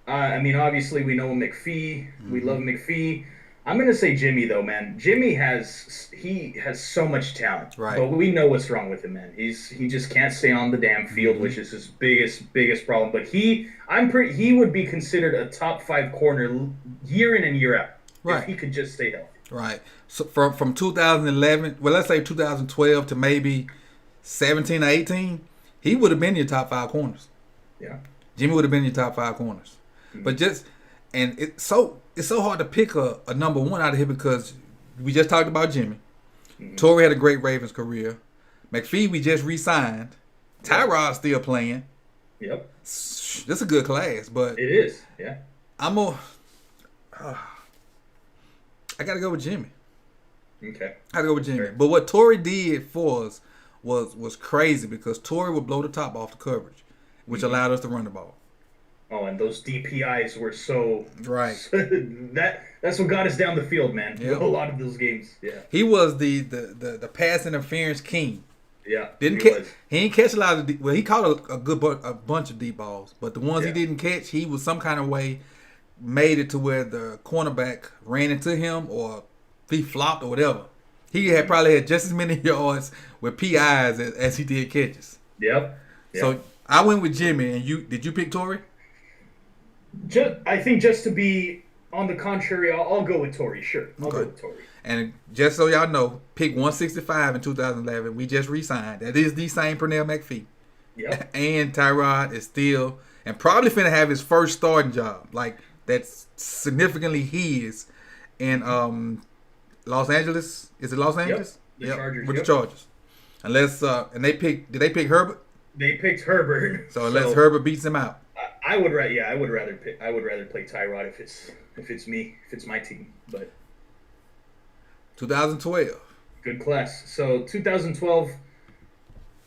I mean, obviously we know McPhee. We Hmm. love McPhee. I'm gonna say Jimmy though, man. Jimmy has so much talent, Right. but we know what's wrong with him, man. He just can't stay on the damn field, Hmm. which is his biggest problem. But he would be considered a top 5 corner year in and year out if Right. he could just stay healthy. Right. So from 2011, well, let's say 2012 to maybe 17 or 18, he would have been your top five corners. Yeah. Jimmy would have been your top five corners. But Mhm. just and it's so hard to pick a number one out of here because we just talked about Jimmy. Mhm. Torrey had a great Ravens career. McPhee we just re-signed. Yep. Tyrod's still playing. Yep. This a good class, but It is. Yeah. I'm a I gotta go with Jimmy. Okay. I gotta go with Jimmy. Fair. But what Torrey did for us was crazy because Torrey would blow the top off the coverage, which Mhm. allowed us to run the ball. Oh, and those DPIs were so Right. that's what got us down the field, man. Yep. A lot of those games. Yeah. He was the pass interference king. Yeah. Didn't he catch. was. He didn't catch a lot of. Well, he caught a bunch of deep balls, but the ones he Yeah. didn't catch, he was some kind of way made it to where the cornerback ran into him or he flopped or whatever. He had probably had just as many yards with PIs as he did catches. Yep. Yep. So I went with Jimmy, and did you pick Torrey? I think just to be on the contrary, I'll go with Torrey. Sure, I'll go Okay. with Torrey. And just so y'all know, pick 165 in 2011. We just re-signed. That is the same Pernell McPhee. Yep. And Tyrod is still and probably finna have his first starting job. Like that's significantly his in Los Angeles. Is it Los Angeles? The Chargers, With yep. the Chargers. Unless and did they pick Herbert? They picked Herbert. So unless Herbert beats him out. I would rather. Yeah, I would rather play Tyrod if it's my team. But 2012. good class. So 2012.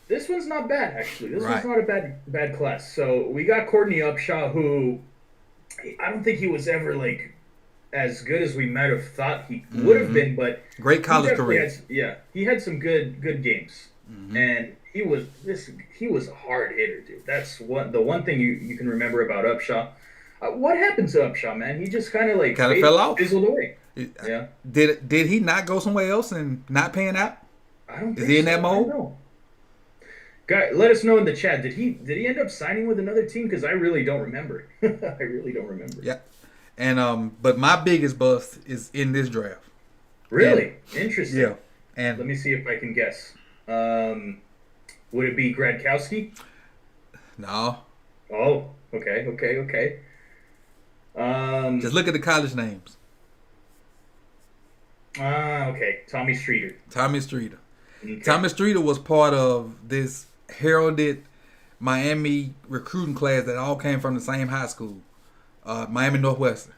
This one's not bad actually. This Right. one's not a bad class. So we got Courtney Upshaw, who I don't think he was ever like as good as we might have thought he would have been, but Great college he definitely career. he had some good games, and he was a hard hitter, dude. That's the one thing you can remember about Upshaw. What happened to Upshaw, man? He just kind of like Fell off. fizzled away. Yeah, Did he not go somewhere else and not pan out? I don't. Is think he in so. that I mode? don't know. Guy, let us know in the chat. Did he end up signing with another team? Because I really don't remember. I really don't remember. Yeah. And but my biggest bust is in this draft. Really interesting. Yeah. And Let me see if I can guess. Would it be Gradkowski? no. Oh, okay. Just look at the college names. Okay. Tommy Streeter. Tommy Streeter. Okay. Tommy Streeter was part of this heralded Miami recruiting class that all came from the same high school, Miami Northwestern.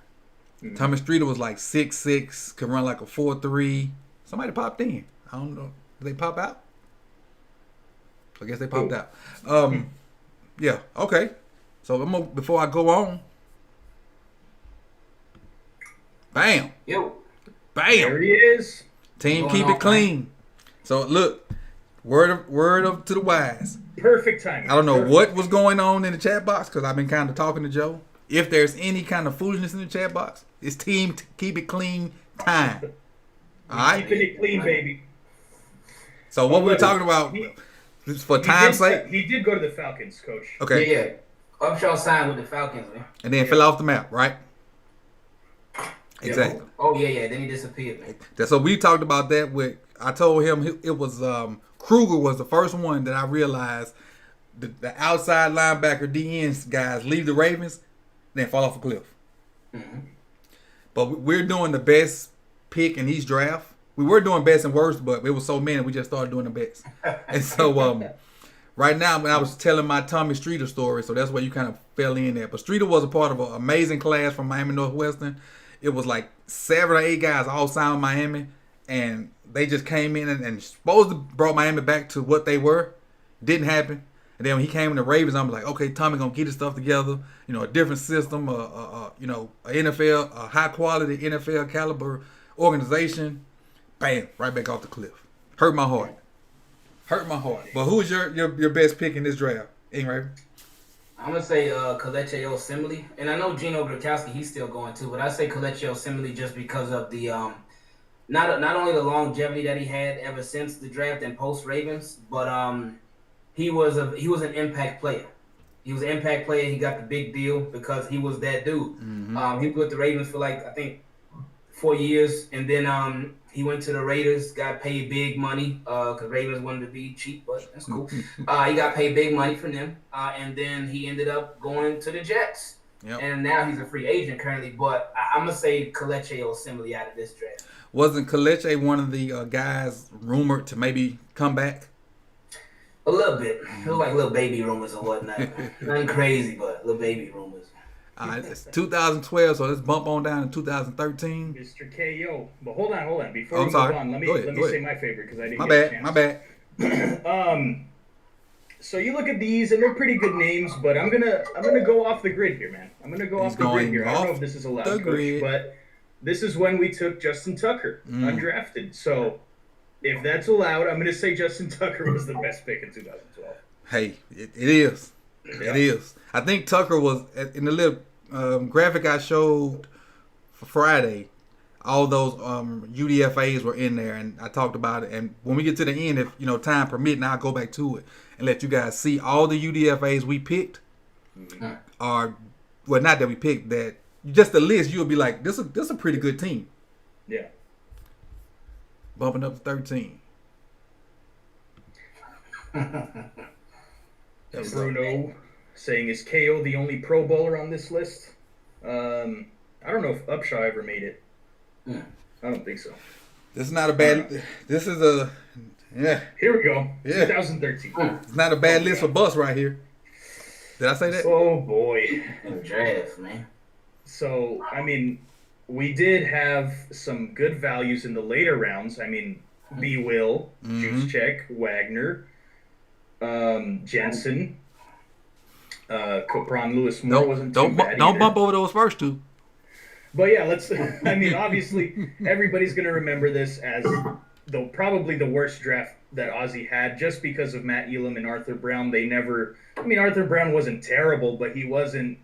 Mhm. Tommy Streeter was like 6'6", could run like a 4.3. Somebody popped in. I don't know. Did they pop out? I guess they popped out. Yeah. Okay. So before I go on. Bam. Yo, There Bam. he is. Team Going keep on, it clean. So look, word of to the wise. Perfect timing. I don't know Perfect. what was going on in the chat box because I've been kind of talking to Joe. If there's any kind of foolishness in the chat box, it's team keep it clean time. All right. Keeping it clean, baby. So what we're Look, talking about he- for time's He sake. did go to the Falcons, coach. Okay. yeah. Upshaw signed with the Falcons, man. And then fell off the map, right? Exactly. Oh yeah. Then he disappeared, man. That's so we talked about that with. I told him it was Kruger was the first one that I realized the outside linebacker DN guys leave the Ravens, then fall off a cliff. Mm-hmm. But we're doing the best pick in each draft. We were doing best and worst, but it was so many we just started doing the best. And so right now, when I was telling my Tommy Streeter story, so that's where you kind of fell in there. But Streeter was a part of an amazing class from Miami Northwestern. It was like 7 or 8 guys all signed with Miami, and they just came in and supposed to brought Miami back to what they were. Didn't happen. And then when he came in the Ravens, I'm like, okay, Tommy gonna get his stuff together. You know, a different system, a NFL, a high quality NFL caliber organization. bam, right back off the cliff. Hurt my heart. But who was your best pick in this draft? Anyway. I'm gonna say Kelechi Osemele, and I know Gino Gurkowski, he's still going too, but I say Kelechi Osemele just because of the not only the longevity that he had ever since the draft and post Ravens, but he was an impact player. He was an impact player. He got the big deal because he was that dude. Mm-hmm. He was with the Ravens for like, I think, 4 years, and then he went to the Raiders, got paid big money because Ravens wanted to be cheap, but that's cool. He got paid big money from them, and then he ended up going to the Jets. Yep. And now he's a free agent currently, but I'm going to say Kelechi Osemele out of this draft. Wasn't Kelechi one of the guys rumored to maybe come back? A little bit. It was like little baby rumors and whatnot. Nothing crazy, but little baby rumors. It's 2012, so let's bump on down to 2013. Mr. KO. But hold on. Before we move on, let me say my favorite because I didn't get a chance. My bad. So you look at these and they're pretty good names, but I'm gonna go off the grid here, man. I'm gonna go off the grid here. I don't know if this is allowed, Coach, but this is when we took Justin Tucker, undrafted. So if that's allowed, I'm gonna say Justin Tucker was the best pick in 2012. Hey, it is. Yeah. It is. I think Tucker was in the little graphic I showed for Friday. All those UDFAs were in there, and I talked about it. And when we get to the end, if time permitting, I'll go back to it and let you guys see all the UDFAs we picked. Are not that we picked, that just the list. You'll be like, this is a pretty good team. Yeah. Bumping up to 13. Bruno saying, is KO the only Pro Bowler on this list? I don't know if Upshaw ever made it. I don't think so. This is not a bad. This is a. Yeah. Here we go. Yeah. 2013. It's not a bad list for Bus right here. Did I say that? Oh boy. Draft, man. So we did have some good values in the later rounds. B. Will, Juszczyk, Wagner, Jensen, Copron, Lewis Moore wasn't too bad. Don't bump over those first two. But yeah, obviously everybody's going to remember this as probably the worst draft that Ozzie had, just because of Matt Elam and Arthur Brown. Arthur Brown wasn't terrible, but he wasn't,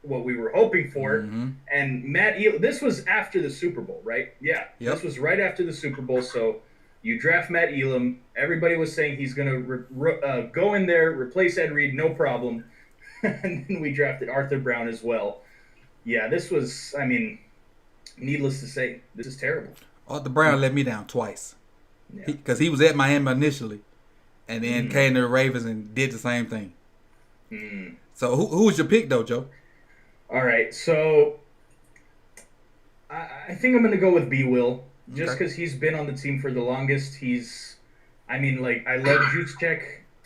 what we were hoping for. And Matt Elam, this was after the Super Bowl, right? Yeah. Yep. This was right after the Super Bowl. So you draft Matt Elam. Everybody was saying he's going to go in there, replace Ed Reed, no problem. And then we drafted Arthur Brown as well. Yeah, this was, needless to say, this is terrible. Arthur Brown let me down twice. Because he was at Miami initially and then came to the Ravens and did the same thing. So who was your pick, though, Joe? All right, so I think I'm going to go with B. Will, just because he's been on the team for the longest. I love Juszczyk,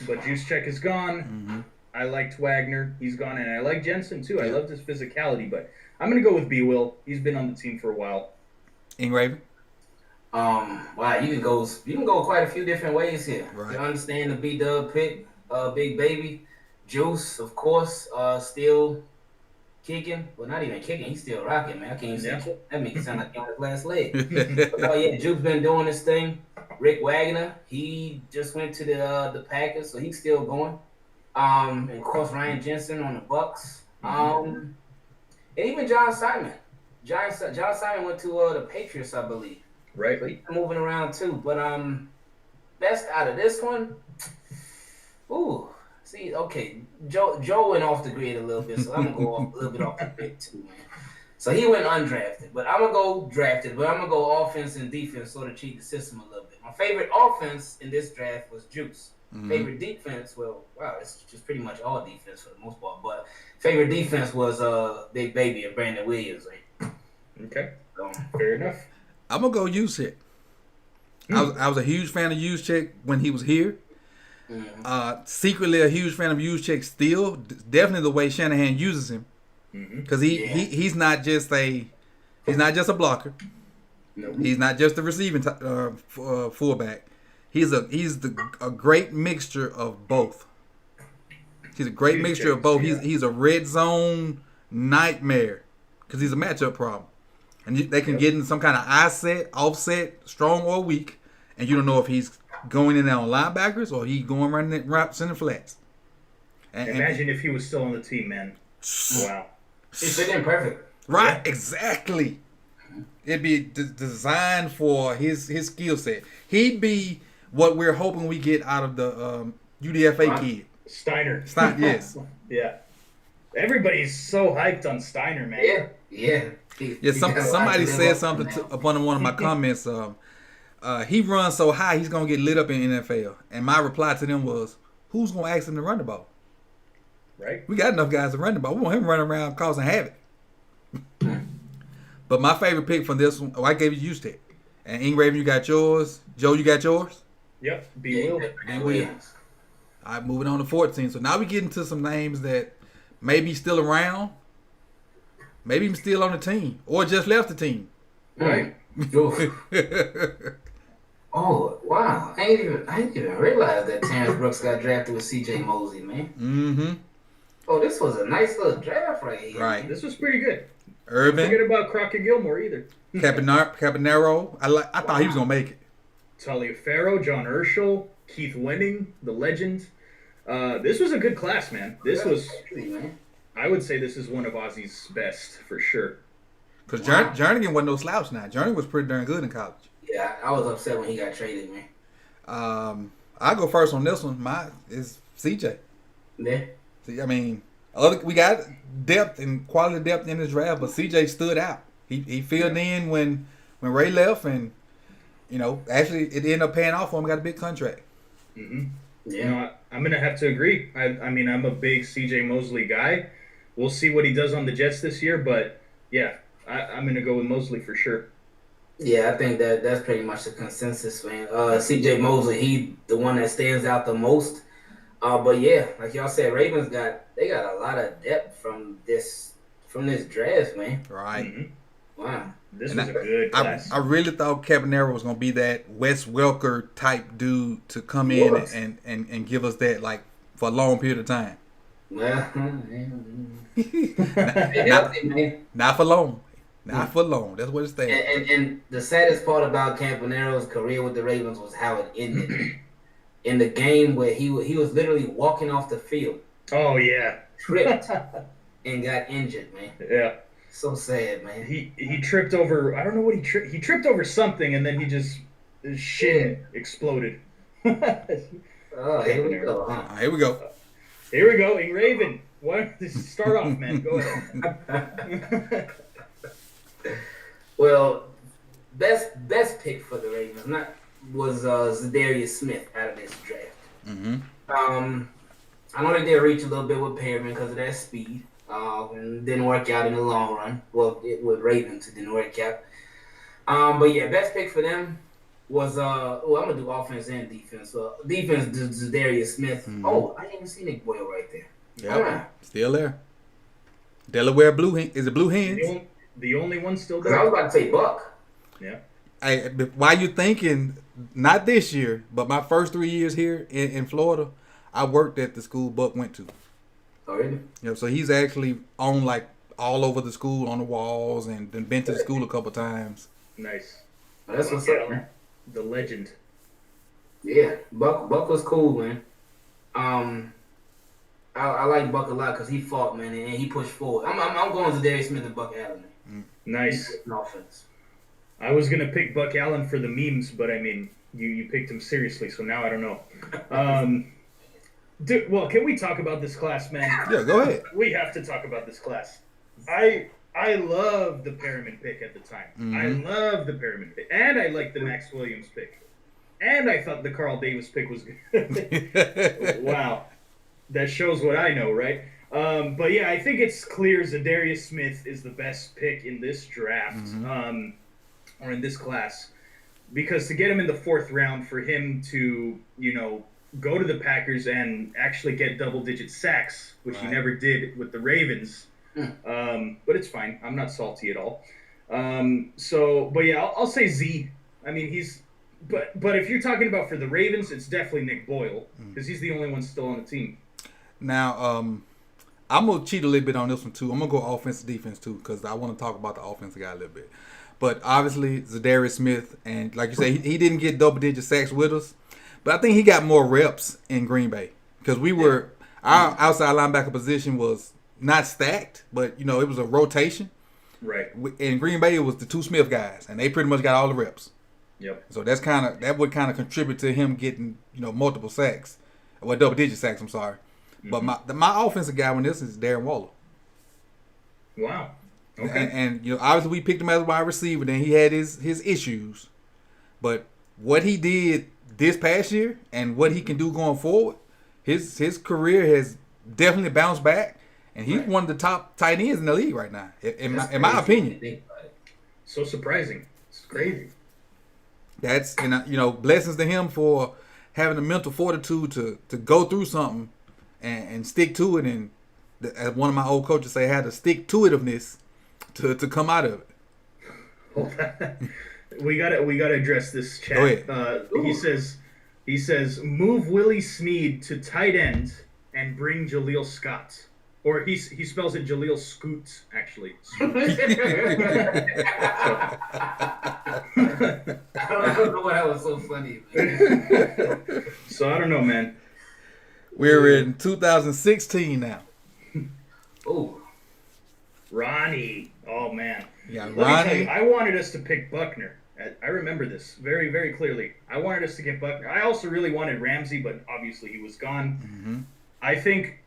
but Juszczyk is gone. I liked Wagner. He's gone. And I like Jensen, too. I loved his physicality. But I'm going to go with B. Will. He's been on the team for a while. Raven? Wow, you can go quite a few different ways here. Right. You understand the B-Dub pick, Big Baby. Juice, of course, still kicking. Well, not even kicking. He's still rocking, man. I can't even say kick. That makes it sound like he's on his last leg. But, Juice been doing this thing. Rick Wagner, he just went to the Packers, so he's still going. And of course Ryan Jensen on the Bucks. And even John Simon. John Simon went to the Patriots, I believe. Right. So he's moving around too. But best out of this one. Ooh. See, okay. Joe went off the grid a little bit, so I'm gonna go a little bit off the grid too, man. So he went undrafted, but I'm gonna go drafted, but I'm gonna go offense and defense, sort of cheat the system a little bit. My favorite offense in this draft was Juice. Favorite defense, it's just pretty much all defense for the most part. But favorite defense was Big Baby and Brandon Williams. Okay, fair enough. I'm gonna go Juszczyk. I was a huge fan of Juszczyk when he was here. Secretly a huge fan of Juszczyk still. Definitely the way Shanahan uses him, because he's not just a blocker. No. He's not just a receiving fullback. He's a great mixture of both. He's a great mixture of both. He's a red zone nightmare because he's a matchup problem. And they can get in some kind of offset, strong or weak, and you don't know if he's going in there on linebackers or he's going running routes in the flats. Imagine if he was still on the team, man. Wow. He fit in perfect. Right, exactly. It'd be designed for his skill set. He'd be what we're hoping we get out of the UDFA kid. Steiner, yes. Yeah. Everybody's so hyped on Steiner, man. Yeah. Somebody said something upon one of my comments. He runs so high, he's gonna get lit up in NFL. And my reply to them was, "Who's gonna ask him to run the ball? Right. We got enough guys to run the ball. We want him running around causing havoc." But my favorite pick from this one, I gave you UTEP. And IvanEvans, you got yours. Joe, you got yours. Yep. B. Will. All right, moving on to 14. So now we get into some names that maybe still around, maybe even still on the team, or just left the team. Right. Oh wow! I didn't even realize that Terrence Brooks got drafted with C.J. Mosley, man. Mm-hmm. Oh, this was a nice little draft right here. Right. This was pretty good. Urban. Don't forget about Crockett Gilmore either. Cabanero. I thought he was gonna make it. Taliaferro, John Urschel, Keith Wenning, the legend. This was a good class, man. This was. I would say this is one of Ozzy's best for sure. Because Jernigan wasn't no slouch now. Jernigan was pretty darn good in college. Yeah, I was upset when he got traded, man. I go first on this one. Mine is CJ. Yeah. See, I mean, we got depth and quality depth in this draft, but CJ stood out. He filled in when Ray left, and actually it ended up paying off for him. Got a big contract. Mm-hmm. Yeah. I'm gonna have to agree. I mean, I'm a big CJ Mosley guy. We'll see what he does on the Jets this year, but yeah, I'm gonna go with Mosley for sure. Yeah, I think that's pretty much the consensus, man. CJ Mosley, he the one that stands out the most. But yeah, like y'all said, Ravens got a lot of depth from this draft, man. Right. Mm-hmm. Wow. This was a good class. I really thought Cabanero was gonna be that Wes Welker type dude to come in and give us that like for a long period of time. Not for long. Not for long. That's what it's saying. And the saddest part about Campanero's career with the Ravens was how it ended. In the game where he was literally walking off the field. Oh yeah. Tripped and got injured, man. Yeah. So sad, man. He tripped over. I don't know what he tripped. He tripped over something, and then his shin exploded. Oh, here we go. Huh? Here we go. Here we go. IvanEvans. What? Start off, man. Go ahead. Well, best pick for the Ravens was Zadarius Smith out of this draft. Mm-hmm. I know they did reach a little bit with Perriman because of that speed. And didn't work out in the long run. Well, with Ravens, it didn't work out. But yeah, best pick for them was I'm gonna do offense and defense. Defense, Zadarius Smith. Mm-hmm. Oh, I didn't even see Nick Boyle right there. Yeah, still there. Delaware Blue is it Blue Hens? The only one still I there. was about to say Buck. Yeah. Why you thinking? Not this year, but my first 3 years here in Florida, I worked at the school Buck went to. Oh, really? Yeah, so he's actually on like all over the school on the walls and been to the school a couple times. Nice. Oh, that's what's up, man. The legend. Yeah, Buck was cool, man. I like Buck a lot because he fought, man, and he pushed forward. I'm going to Zadarius Smith and Buck Allen. Nice. Offense. I was gonna pick Buck Allen for the memes, but I mean, you picked him seriously, so now I don't know. Dude, well, can we talk about this class, man? Yeah, go ahead. We have to talk about this class. I love the Perriman pick at the time. Mm-hmm. I love the Perriman pick, and I like the Max Williams pick, and I thought the Carl Davis pick was good. Wow, that shows what I know, right? But yeah, I think it's clear Zadarius Smith is the best pick in this draft, or in this class, because to get him in the 4th round, for him to go to the Packers and actually get double-digit sacks, which he never did with the Ravens. But it's fine. I'm not salty at all. But yeah, I'll say Z. I mean, but if you're talking about for the Ravens, it's definitely Nick Boyle because he's the only one still on the team. Now, I'm gonna cheat a little bit on this one too. I'm gonna go offense defense too because I want to talk about the offensive guy a little bit. But obviously Zadarius Smith, and like you say, he didn't get double-digit sacks with us, but I think he got more reps in Green Bay because our outside linebacker position was not stacked, but it was a rotation. Right. In Green Bay, it was the two Smith guys, and they pretty much got all the reps. Yep. So that would kind of contribute to him getting multiple sacks, or double-digit sacks. I'm sorry, but my offensive guy on this is Darren Waller. Wow. Okay. And obviously we picked him as a wide receiver. Then he had his issues, but what he did this past year and what he can do going forward, his career has definitely bounced back, and he's one of the top tight ends in the league right now, in my opinion. So surprising. It's crazy. That's blessings to him for having the mental fortitude to go through something and stick to it, and as one of my old coaches say, had to stick to itiveness to come out of it. we gotta address this chat. Go ahead. He says move Willie Snead to tight end and bring Jaleel Scott. Or he spells it Jaleel Scoots, actually. I don't know why that was so funny. So I don't know, man. We're in 2016 now. Oh, Ronnie. Oh, man. Yeah, Let me tell Ronnie. you, I wanted us to pick Buckner. I remember this very, very clearly. I wanted us to get Buckner. I also really wanted Ramsey, but obviously he was gone. Mm-hmm. I think...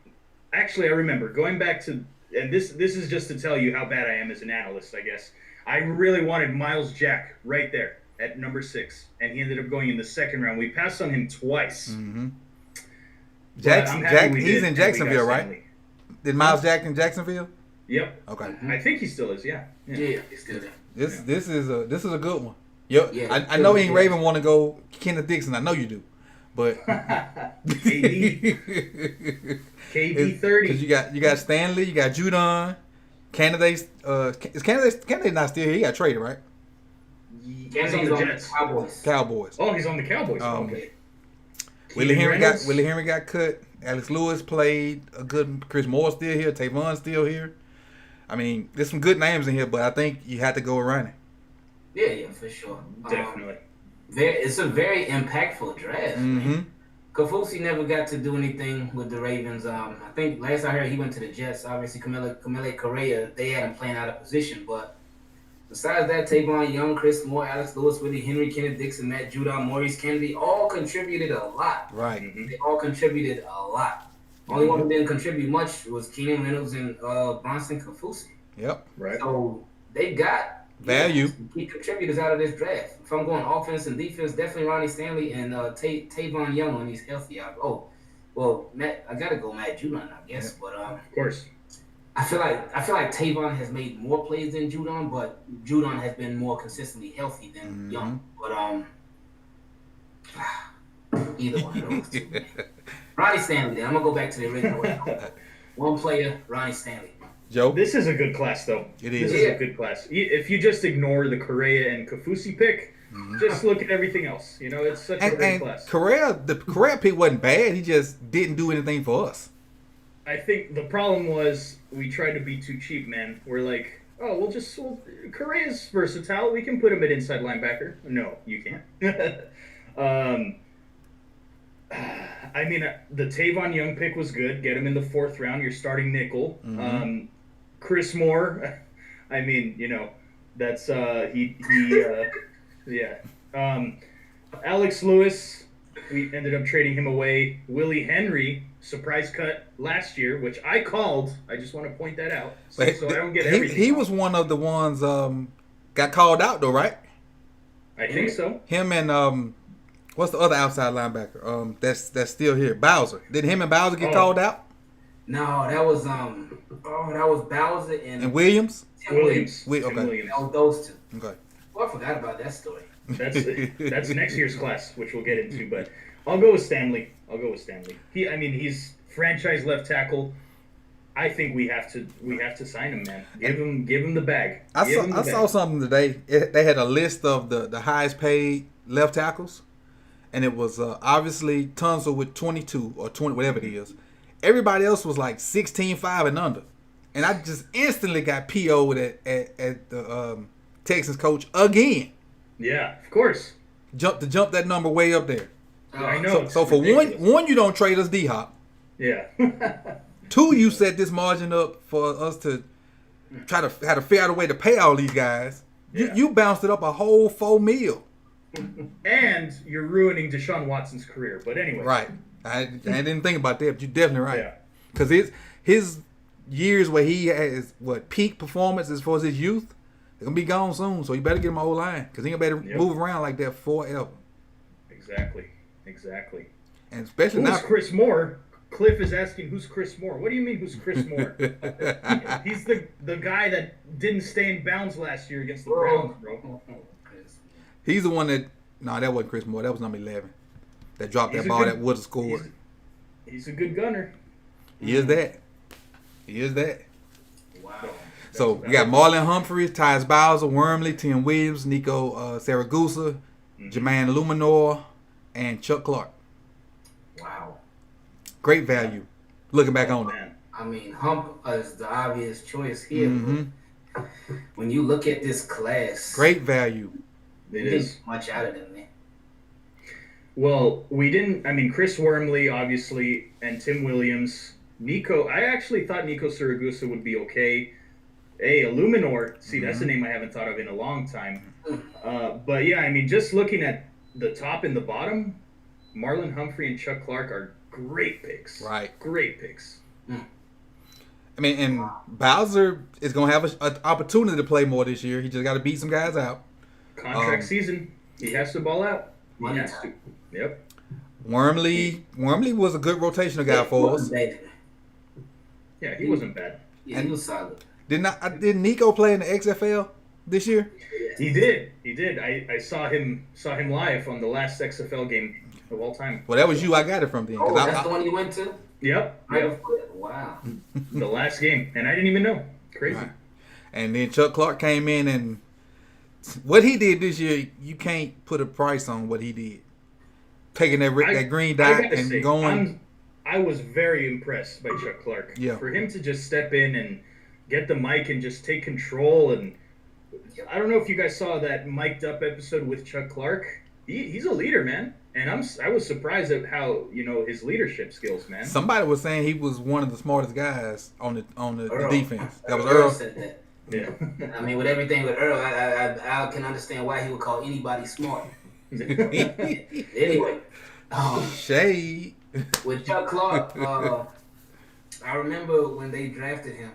Actually, I remember going back to, and this is just to tell you how bad I am as an analyst, I guess. I really wanted Miles Jack right there at number 6, and he ended up going in the second round. We passed on him twice. Mm-hmm. He's in Jacksonville, right? Did Miles Jack in Jacksonville? Yep. Okay. Mm-hmm. I think he still is. Yeah, he's still there. This is a good one. Yep. Yeah, I know Ain't Raven want to go Kenneth Dixon. I know you do. But KD 30. Because you got Stanley, you got Judon, Canada's is Canada not still here? He got traded, right? He's on the Jets. Cowboys. Oh, he's on the Cowboys. Okay. Willie Henry got cut. Alex Lewis played a good. Chris Moore still here. Tavon's still here. I mean, there's some good names in here, but I think you had to go with Ronnie. Yeah, for sure. Definitely. It's a very impactful draft. Mm-hmm. Kaufusi never got to do anything with the Ravens. I think last I heard he went to the Jets. Obviously, Camille Correa, they had him playing out of position. But besides that, Tavon Young, Chris Moore, Alex Lewis, Willie Henry, Kenneth Dixon, Matt Judon, Maurice Kennedy, all contributed a lot. Right. Mm-hmm. They all contributed a lot. Only one who didn't contribute much was Keenan Reynolds and Bronson Kaufusi. Yep. Right. So they got value. Key contributors out of this draft. If I'm going offense and defense, definitely Ronnie Stanley and Tavon Young when he's healthy. Matt, I gotta go Matt Judon, I guess. Yeah. But of course, I feel like Tavon has made more plays than Judon, but Judon has been more consistently healthy than Young. But either one of those two. Ronnie Stanley. Then I'm gonna go back to the original. One player, Ronnie Stanley. Joe, this is a good class, though. It is. This is a good class. If you just ignore the Correa and Kaufusi pick, just look at everything else. It's such a great class. The Correa pick wasn't bad. He just didn't do anything for us. I think the problem was we tried to be too cheap, man. We're like, oh, Correa's versatile. We can put him at inside linebacker. No, you can't. I mean, the Tavon Young pick was good. Get him in the 4th round. You're starting nickel. Mm-hmm. Chris Moore, I mean, that's yeah. Alex Lewis, we ended up trading him away. Willie Henry, surprise cut last year, which I called. I just want to point that out, so I don't get everything. He was one of the ones got called out though, right? I think so. Him and what's the other outside linebacker? That's still here. Bowser. Did him and Bowser get called out? No, that was Bowser and Williams. Williams. Okay. That was those two. Okay. Well, I forgot about that story. That's next year's class, which we'll get into. But I'll go with Stanley. He's franchise left tackle. I think we have to sign him, man. Give him the bag. I saw something today. They had a list of the highest paid left tackles, and it was obviously Tunsil with 22 or 20, whatever it is. Everybody else was like 16-5 and under. And I just instantly got PO'd at the Texans coach again. Yeah, of course. Jump that number way up there. I know. So for one, you don't trade us D-Hop. Yeah. 2, you set this margin up for us to try to figure out a way to pay all these guys. Yeah. You bounced it up a whole $4 million. And you're ruining Deshaun Watson's career. But anyway. Right. I didn't think about that, but you're definitely right. Yeah. Because his years where he has peak performance as far as his youth, they're gonna be gone soon. So you better get him an O-line because he ain't gonna better move around like that forever. Exactly. And especially who's now, Chris Moore? Cliff is asking, who's Chris Moore? What do you mean, who's Chris Moore? He's the guy that didn't stay in bounds last year against the Browns, bro. He's the one that. No, that wasn't Chris Moore. That was number 11. That dropped that ball that would have scored. He's a good gunner. He is that. Wow. So we got Marlon Humphreys, Tyus Bowser, Wormley, Tim Williams, Nico Saragusa, Jermaine Luminor, and Chuck Clark. Wow. Great value. Looking back on it. I mean, Hump is the obvious choice here. But when you look at this class, great value. It is much out of them, man. Well, we didn't. I mean, Chris Wormley, obviously, and Tim Williams. Nico, I actually thought Nico Saragusa would be okay. Hey, Illuminor. See, that's a name I haven't thought of in a long time. But yeah, I mean, just looking at the top and the bottom, Marlon Humphrey and Chuck Clark are great picks. Right. Great picks. I mean, and Bowser is going to have an opportunity to play more this year. He just got to beat some guys out. Contract season. He has to ball out. He has to. Yep. Wormley was a good rotational guy for us. Yeah, he wasn't bad. Yeah, he was solid. Did Nico play in the XFL this year? He did. I saw him live on the last XFL game of all time. Well, that was you. I got it from then. Oh, that's the one you went to? Yep. Wow. The last game, and I didn't even know. Crazy. Right. And then Chuck Clark came in, and what he did this year, you can't put a price on what he did. Taking that green dot and going. I was very impressed by Chuck Clark. Yeah. For him to just step in and get the mic and just take control, and I don't know if you guys saw that mic'd up episode with Chuck Clark. He's a leader, man, and I was surprised at how his leadership skills, man. Somebody was saying he was one of the smartest guys on the defense. That was Earl. Said that. Yeah. I mean, with everything with Earl, I can understand why he would call anybody smart. Anyway, shade. With Chuck Clark, I remember when they drafted him,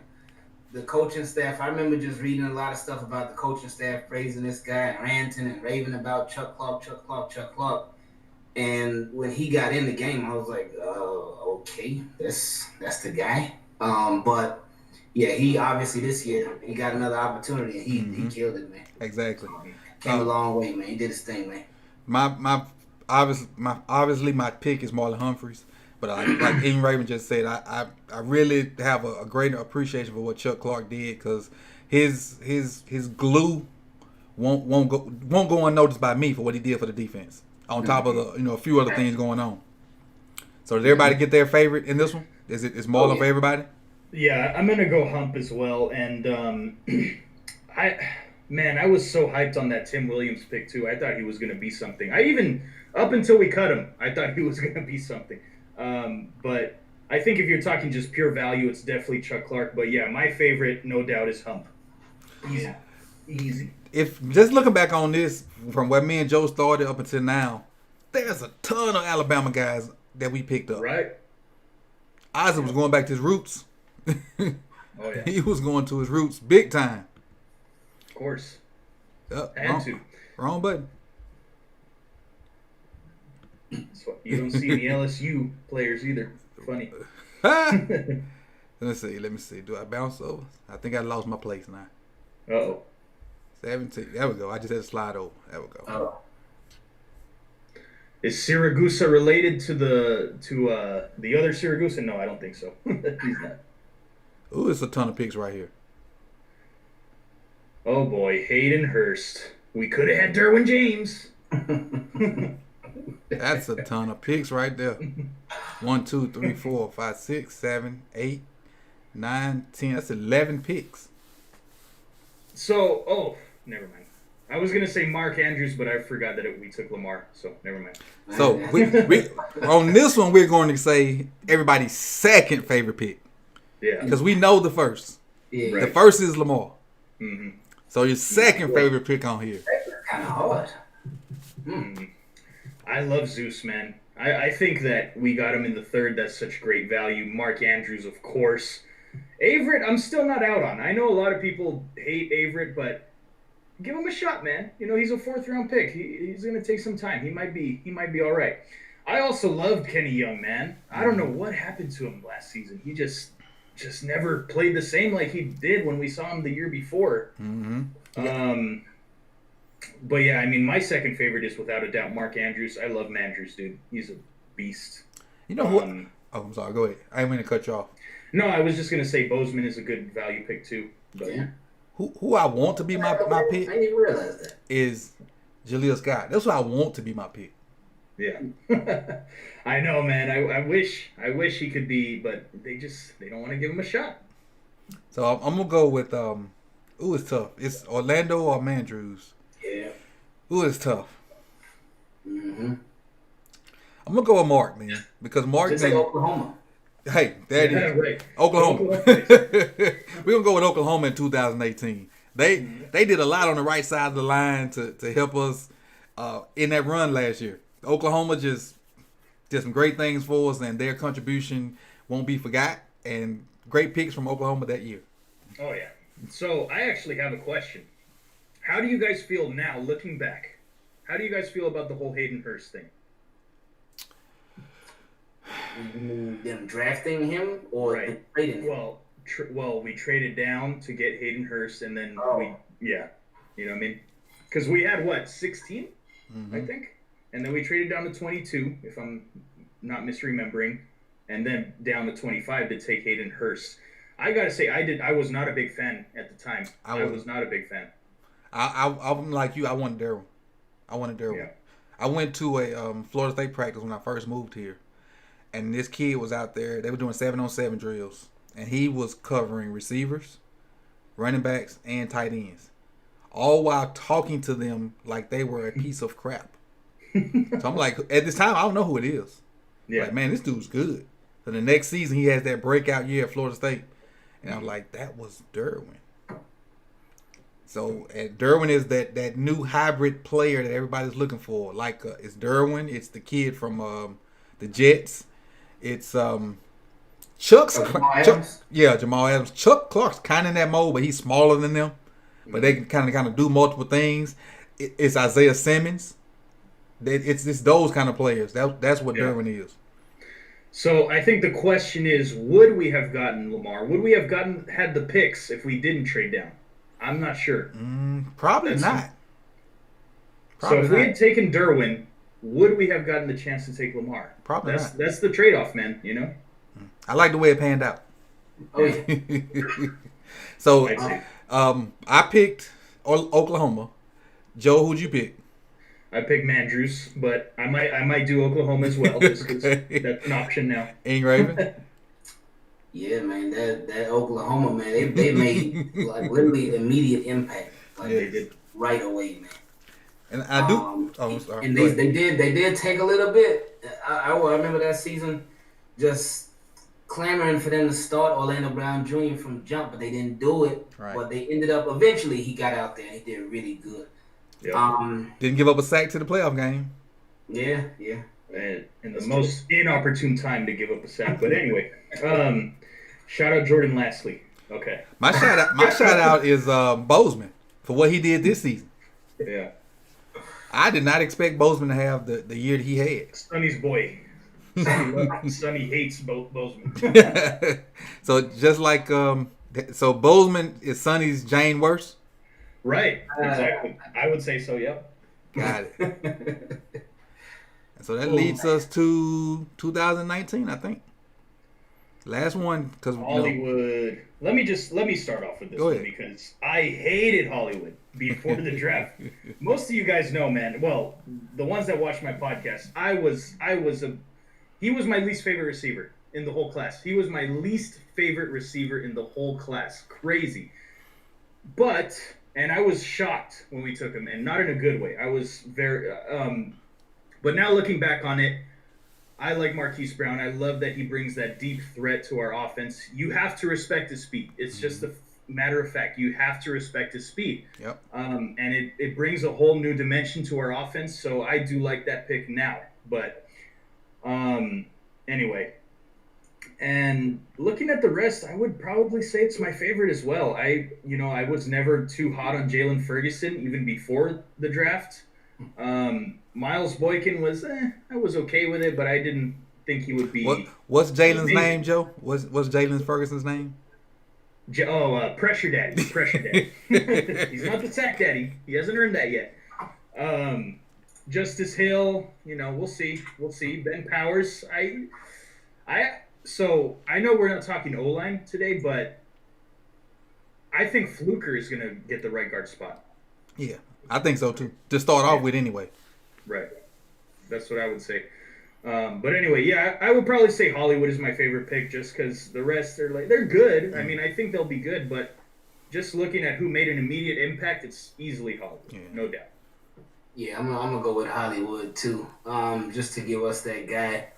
the coaching staff, I remember just reading a lot of stuff about the coaching staff praising this guy and ranting and raving about Chuck Clark. And when he got in the game, I was like, okay, that's the guy. But yeah, he obviously this year, he got another opportunity and he killed it, man. Exactly. Came a long way, man. He did his thing, man. Obviously my pick is Marlon Humphreys, but like IvanEvans just said, I really have a greater appreciation for what Chuck Clark did because his glue won't go unnoticed by me for what he did for the defense. On top of a few other things going on. So did everybody get their favorite in this one? Is Marlon for everybody? Yeah, I'm gonna go Hump as well, and I was so hyped on that Tim Williams pick too. I thought he was gonna be something. Up until we cut him, I thought he was gonna be something. But I think if you're talking just pure value, it's definitely Chuck Clark. But yeah, my favorite, no doubt, is Hump. Easy. If just looking back on this from where me and Joe started up until now, there's a ton of Alabama guys that we picked up. Right. Isaac was going back to his roots. Oh yeah. He was going to his roots big time. Of course. Wrong button. You don't see any LSU players either. Funny. Let me see. Do I bounce over? I think I lost my place now. Uh-oh. 17. There we go. I just had to slide over. There we go. Oh. Is Siragusa related to the other Siragusa? No, I don't think so. He's not. Ooh, it's a ton of picks right here. Oh boy, Hayden Hurst. We could have had Derwin James. That's a ton of picks right there. 1, 2, 3, 4, 5, 6, 7, 8, 9, 10. That's 11 picks. So, never mind. I was gonna say Mark Andrews, but I forgot that we took Lamar. So never mind. So we on this one we're going to say everybody's second favorite pick. Yeah. Because we know the first. Yeah. The first is Lamar. Mm-hmm. So your second favorite pick on here. That's kind of hard. Mm-hmm. I love Zeus, man. I think that we got him in the third. That's such great value. Mark Andrews, of course. Averett, I'm still not out on. I know a lot of people hate Averett, but give him a shot, man. You know, he's a 4th-round pick. He's going to take some time. He might be all right. I also loved Kenny Young, man. I don't know what happened to him last season. He just never played the same like he did when we saw him the year before. Mm-hmm. But yeah, I mean, my second favorite is without a doubt Mark Andrews. I love Mandrews, dude. He's a beast. You know what? Oh, I'm sorry. Go ahead. I didn't mean to cut you off. No, I was just going to say Bozeman is a good value pick too. But Yeah. Who I want to be my pick I didn't realize that. is Jaleel Scott. That's who I want to be my pick. Yeah. I know, man. I wish he could be, but they don't want to give him a shot. So I'm gonna go with it's tough. It's Orlando or Mandrews. Yeah. It's tough. Mm-hmm. I'm gonna go with Mark, man, because Mark. Just like Oklahoma. Hey, that is right. Oklahoma. We're gonna go with Oklahoma in 2018. They did a lot on the right side of the line to help us in that run last year. Oklahoma just did some great things for us, and their contribution won't be forgot. And great picks from Oklahoma that year. Oh yeah. So I actually have a question. How do you guys feel now, looking back? How do you guys feel about the whole Hayden Hurst thing? Them drafting him or Right. trading him? Well, we traded down to get Hayden Hurst, and then you know what I mean? Because we had 16, I think, and then we traded down to 22, if I'm not misremembering, and then down to 25 to take Hayden Hurst. I gotta say, I was not a big fan at the time. I was not a big fan. I'm like you. I wanted Darryl. Yeah. I went to a Florida State practice when I first moved here, and this kid was out there. They were doing 7-on-7 drills, and he was covering receivers, running backs, and tight ends, all while talking to them like they were a piece of crap. So I'm like, at this time, I don't know who it is. Yeah. Like, man, this dude's good. So the next season, he has that breakout year at Florida State, and I'm like, that was Derwin. So Derwin is that new hybrid player that everybody's looking for. Like it's Derwin, it's the kid from the Jets, it's Chuck's Jamal Adams? Jamal Adams. Chuck Clark's kind of in that mold, but he's smaller than them. But they can kind of do multiple things. It's Isaiah Simmons. It's those kind of players. That's what Derwin is. So I think the question is, would we have gotten Lamar? Would we have had the picks if we didn't trade down? I'm not sure. Probably not. So if we had taken Derwin, would we have gotten the chance to take Lamar? Probably not. That's the trade-off, man. You know. I like the way it panned out. Oh yeah. So I picked Oklahoma. Joe, who'd you pick? I picked Mandrews, but I might do Oklahoma as well, just 'cause that's an option now. Ing Raven. Yeah, man, that Oklahoma, man, they made like literally immediate impact, like They did. right away, man. And I do. I'm sorry. And Go they ahead. did take a little bit. I remember that season, just clamoring for them to start Orlando Brown Jr. from jump, but they didn't do it. Right. But they ended up eventually. He got out there and he did really good. Yeah. Didn't give up a sack to the playoff game. Yeah. And the most inopportune time to give up a sack. But anyway, shout out Jordan Lastly. Okay. My shout out is Bozeman for what he did this season. Yeah. I did not expect Bozeman to have the year that he had. Sonny's boy. Sonny hates Bozeman. So just like so Bozeman is Sonny's Jane worse. Right. Exactly. I would say so. Yep. Got it. And so that leads us to 2019, I think. Last one, because Hollywood. let me start off with this Go one ahead. because I hated Hollywood before the draft. Most of you guys know, man. Well, the ones that watch my podcast, he was my least favorite receiver in the whole class. He was my least favorite receiver in the whole class. Crazy. But and I was shocked when we took him, and not in a good way. I was very but now looking back on it, I like Marquise Brown. I love that he brings that deep threat to our offense. You have to respect his speed. It's just a matter of fact. You have to respect his speed. Yep. And it brings a whole new dimension to our offense. So I do like that pick now. But anyway, and looking at the rest, I would probably say it's my favorite as well. I was never too hot on Jalen Ferguson even before the draft. Miles Boykin was, I was okay with it, but I didn't think he would be. What's Jalen's amazing. name, Joe? What's Jalen Ferguson's name? Pressure Daddy. Pressure Daddy. He's not the sack daddy. He hasn't earned that yet. Justice Hill, we'll see. Ben Powers. So I know we're not talking O-line today, but I think Fluker is going to get the right guard spot. Yeah, I think so too. To start off with, anyway. Right. That's what I would say. But anyway, yeah, I would probably say Hollywood is my favorite pick just because the rest they're good. I mean, I think they'll be good, but just looking at who made an immediate impact, it's easily Hollywood, no doubt. Yeah, I'm gonna go with Hollywood too. Just to give us that guy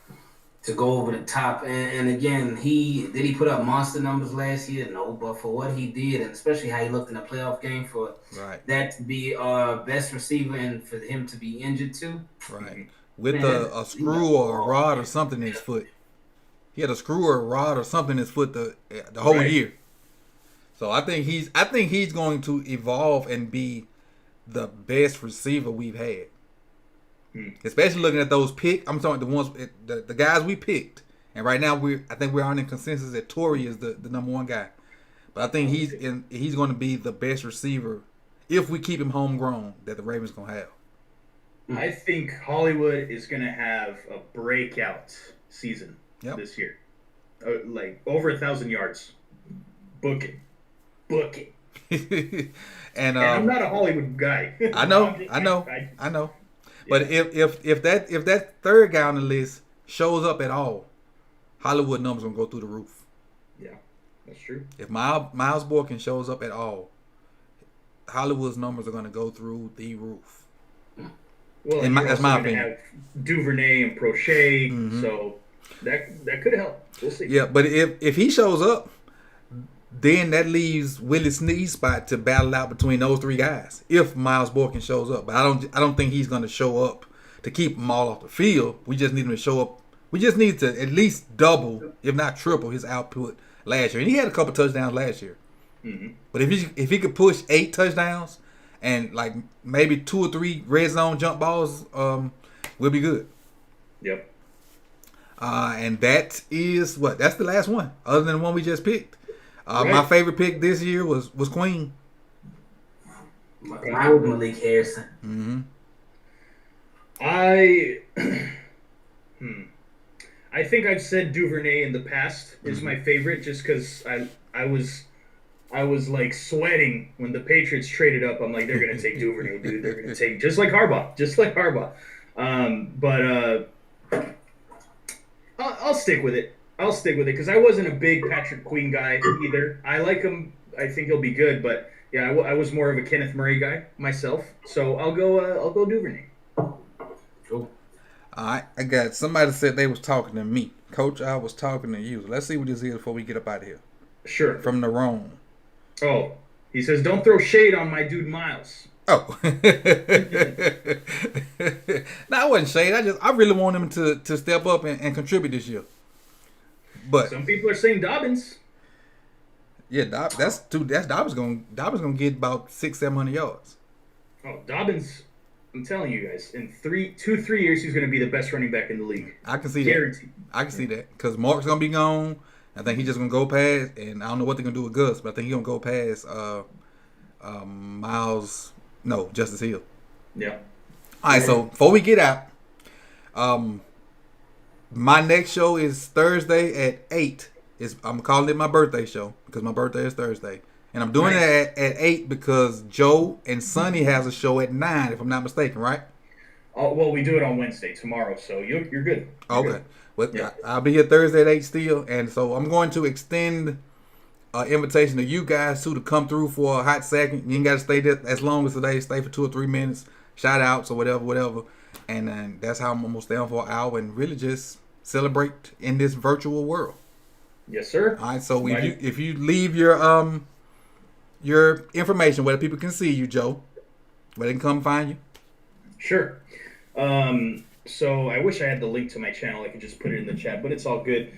to go over the top. And again, he put up monster numbers last year? No, but for what he did, and especially how he looked in the playoff game, for that to be our best receiver and for him to be injured too. Right. With a screw or a rod or something in his foot. He had a screw or a rod or something in his foot the whole year. So I think he's going to evolve and be the best receiver we've had. Especially looking at those picks. I'm talking the ones the guys we picked. And right now I think we're on in consensus that Torrey is the number one guy. But I think he's going to be the best receiver if we keep him homegrown that the Ravens going to have. I think Hollywood is going to have a breakout season this year. Like over 1,000 yards. Book it. And I'm not a Hollywood guy. I know. But if that third guy on the list shows up at all, Hollywood numbers gonna go through the roof. Yeah, that's true. If Miles Boykin shows up at all, Hollywood's numbers are gonna go through the roof. Well, that's my opinion. Have Duvernay and Prochet, so that could help. We'll see. Yeah, but if he shows up, then that leaves Willie Snead's spot to battle out between those three guys. If Miles Boykin shows up, but I don't think he's going to show up to keep them all off the field. We just need him to show up. We just need to at least double, if not triple, his output last year. And he had a couple touchdowns last year. But if he could push 8 touchdowns and like maybe 2 or 3 red zone jump balls, we'll be good. Yep. And that is what? That's the last one, other than the one we just picked. Right. My favorite pick this year was Queen. Mine was Malik Harrison. I think I've said Duvernay in the past is my favorite, just because I was like sweating when the Patriots traded up. I'm like, they're gonna take Duvernay, dude. They're gonna take just like Harbaugh. But I'll stick with it. Because I wasn't a big Patrick Queen guy either. I like him. I think he'll be good, but yeah, I was more of a Kenneth Murray guy myself. So I'll go Duvernay. Cool. All right, I got somebody said they was talking to me. Coach, I was talking to you. Let's see what this is before we get up out of here. Sure. From the Rome. Oh, he says, don't throw shade on my dude Miles. Oh. No, I wasn't shade. I really want him to step up and contribute this year. But some people are saying Dobbins. Yeah, that's Dobbins gonna get about 600-700 yards. Oh, Dobbins! I'm telling you guys, in 3 years, he's gonna be the best running back in the league. I can see Guaranteed. that. I can see that because Mark's gonna be gone. I think he's just gonna go past, and I don't know what they're gonna do with Gus, but I think he's gonna go past Justice Hill. Yeah. All right, so before we get out, my next show is Thursday at 8. I'm calling it my birthday show because my birthday is Thursday. And I'm doing Nice. it at 8 because Joe and Sonny has a show at 9, if I'm not mistaken, right? Well, we do it on Wednesday tomorrow, so you're good. You're Okay. good. Well, Yeah. I'll be here Thursday at 8 still. And so I'm going to extend an invitation to you guys too to come through for a hot second. You ain't got to stay there as long as today. Stay for 2 or 3 minutes, shout outs or whatever. And then that's how I'm gonna stay on for an hour and really just celebrate in this virtual world. Yes, sir. All right. So if you leave your information where people can see you, Joe, where they can come find you. Sure. So I wish I had the link to my channel. I could just put it in the chat, but it's all good.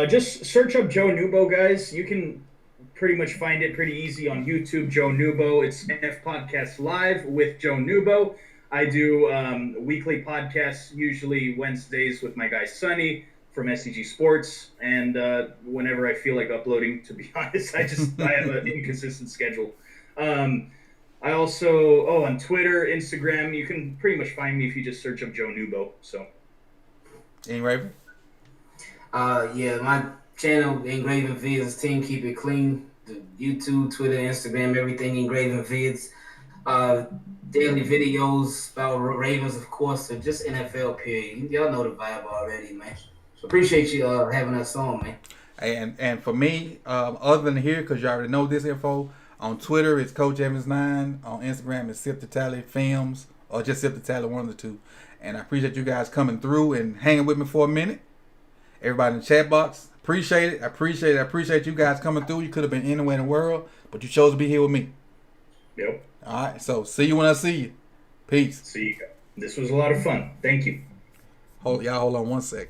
Just search up Joe Nubo, guys. You can pretty much find it pretty easy on YouTube. Joe Nubo. It's NF Podcast Live with Joe Nubo. I do weekly podcasts, usually Wednesdays, with my guy Sonny from SCG Sports, and whenever I feel like uploading, to be honest, I have an inconsistent schedule. I also, on Twitter, Instagram, you can pretty much find me if you just search up Joe Nubo. So, Any Raven? Yeah, my channel, Engraving Vids, Team Keep It Clean. The YouTube, Twitter, Instagram, everything Engraving Vids. Daily videos about Ravens, of course, or just NFL period. Y'all know the vibe already, man. So appreciate you having us on, man. And for me, other than here, because you already know this info, on Twitter it's Coach Evans 9. On Instagram it's Sip the Tally Films, or just Sip the Tally, one of the two. And I appreciate you guys coming through and hanging with me for a minute. Everybody in the chat box, appreciate it. I appreciate you guys coming through. You could have been anywhere in the world, but you chose to be here with me. yep. All right, so see you when I see you. Peace. See you. This was a lot of fun. Thank you. Hold on 1 second.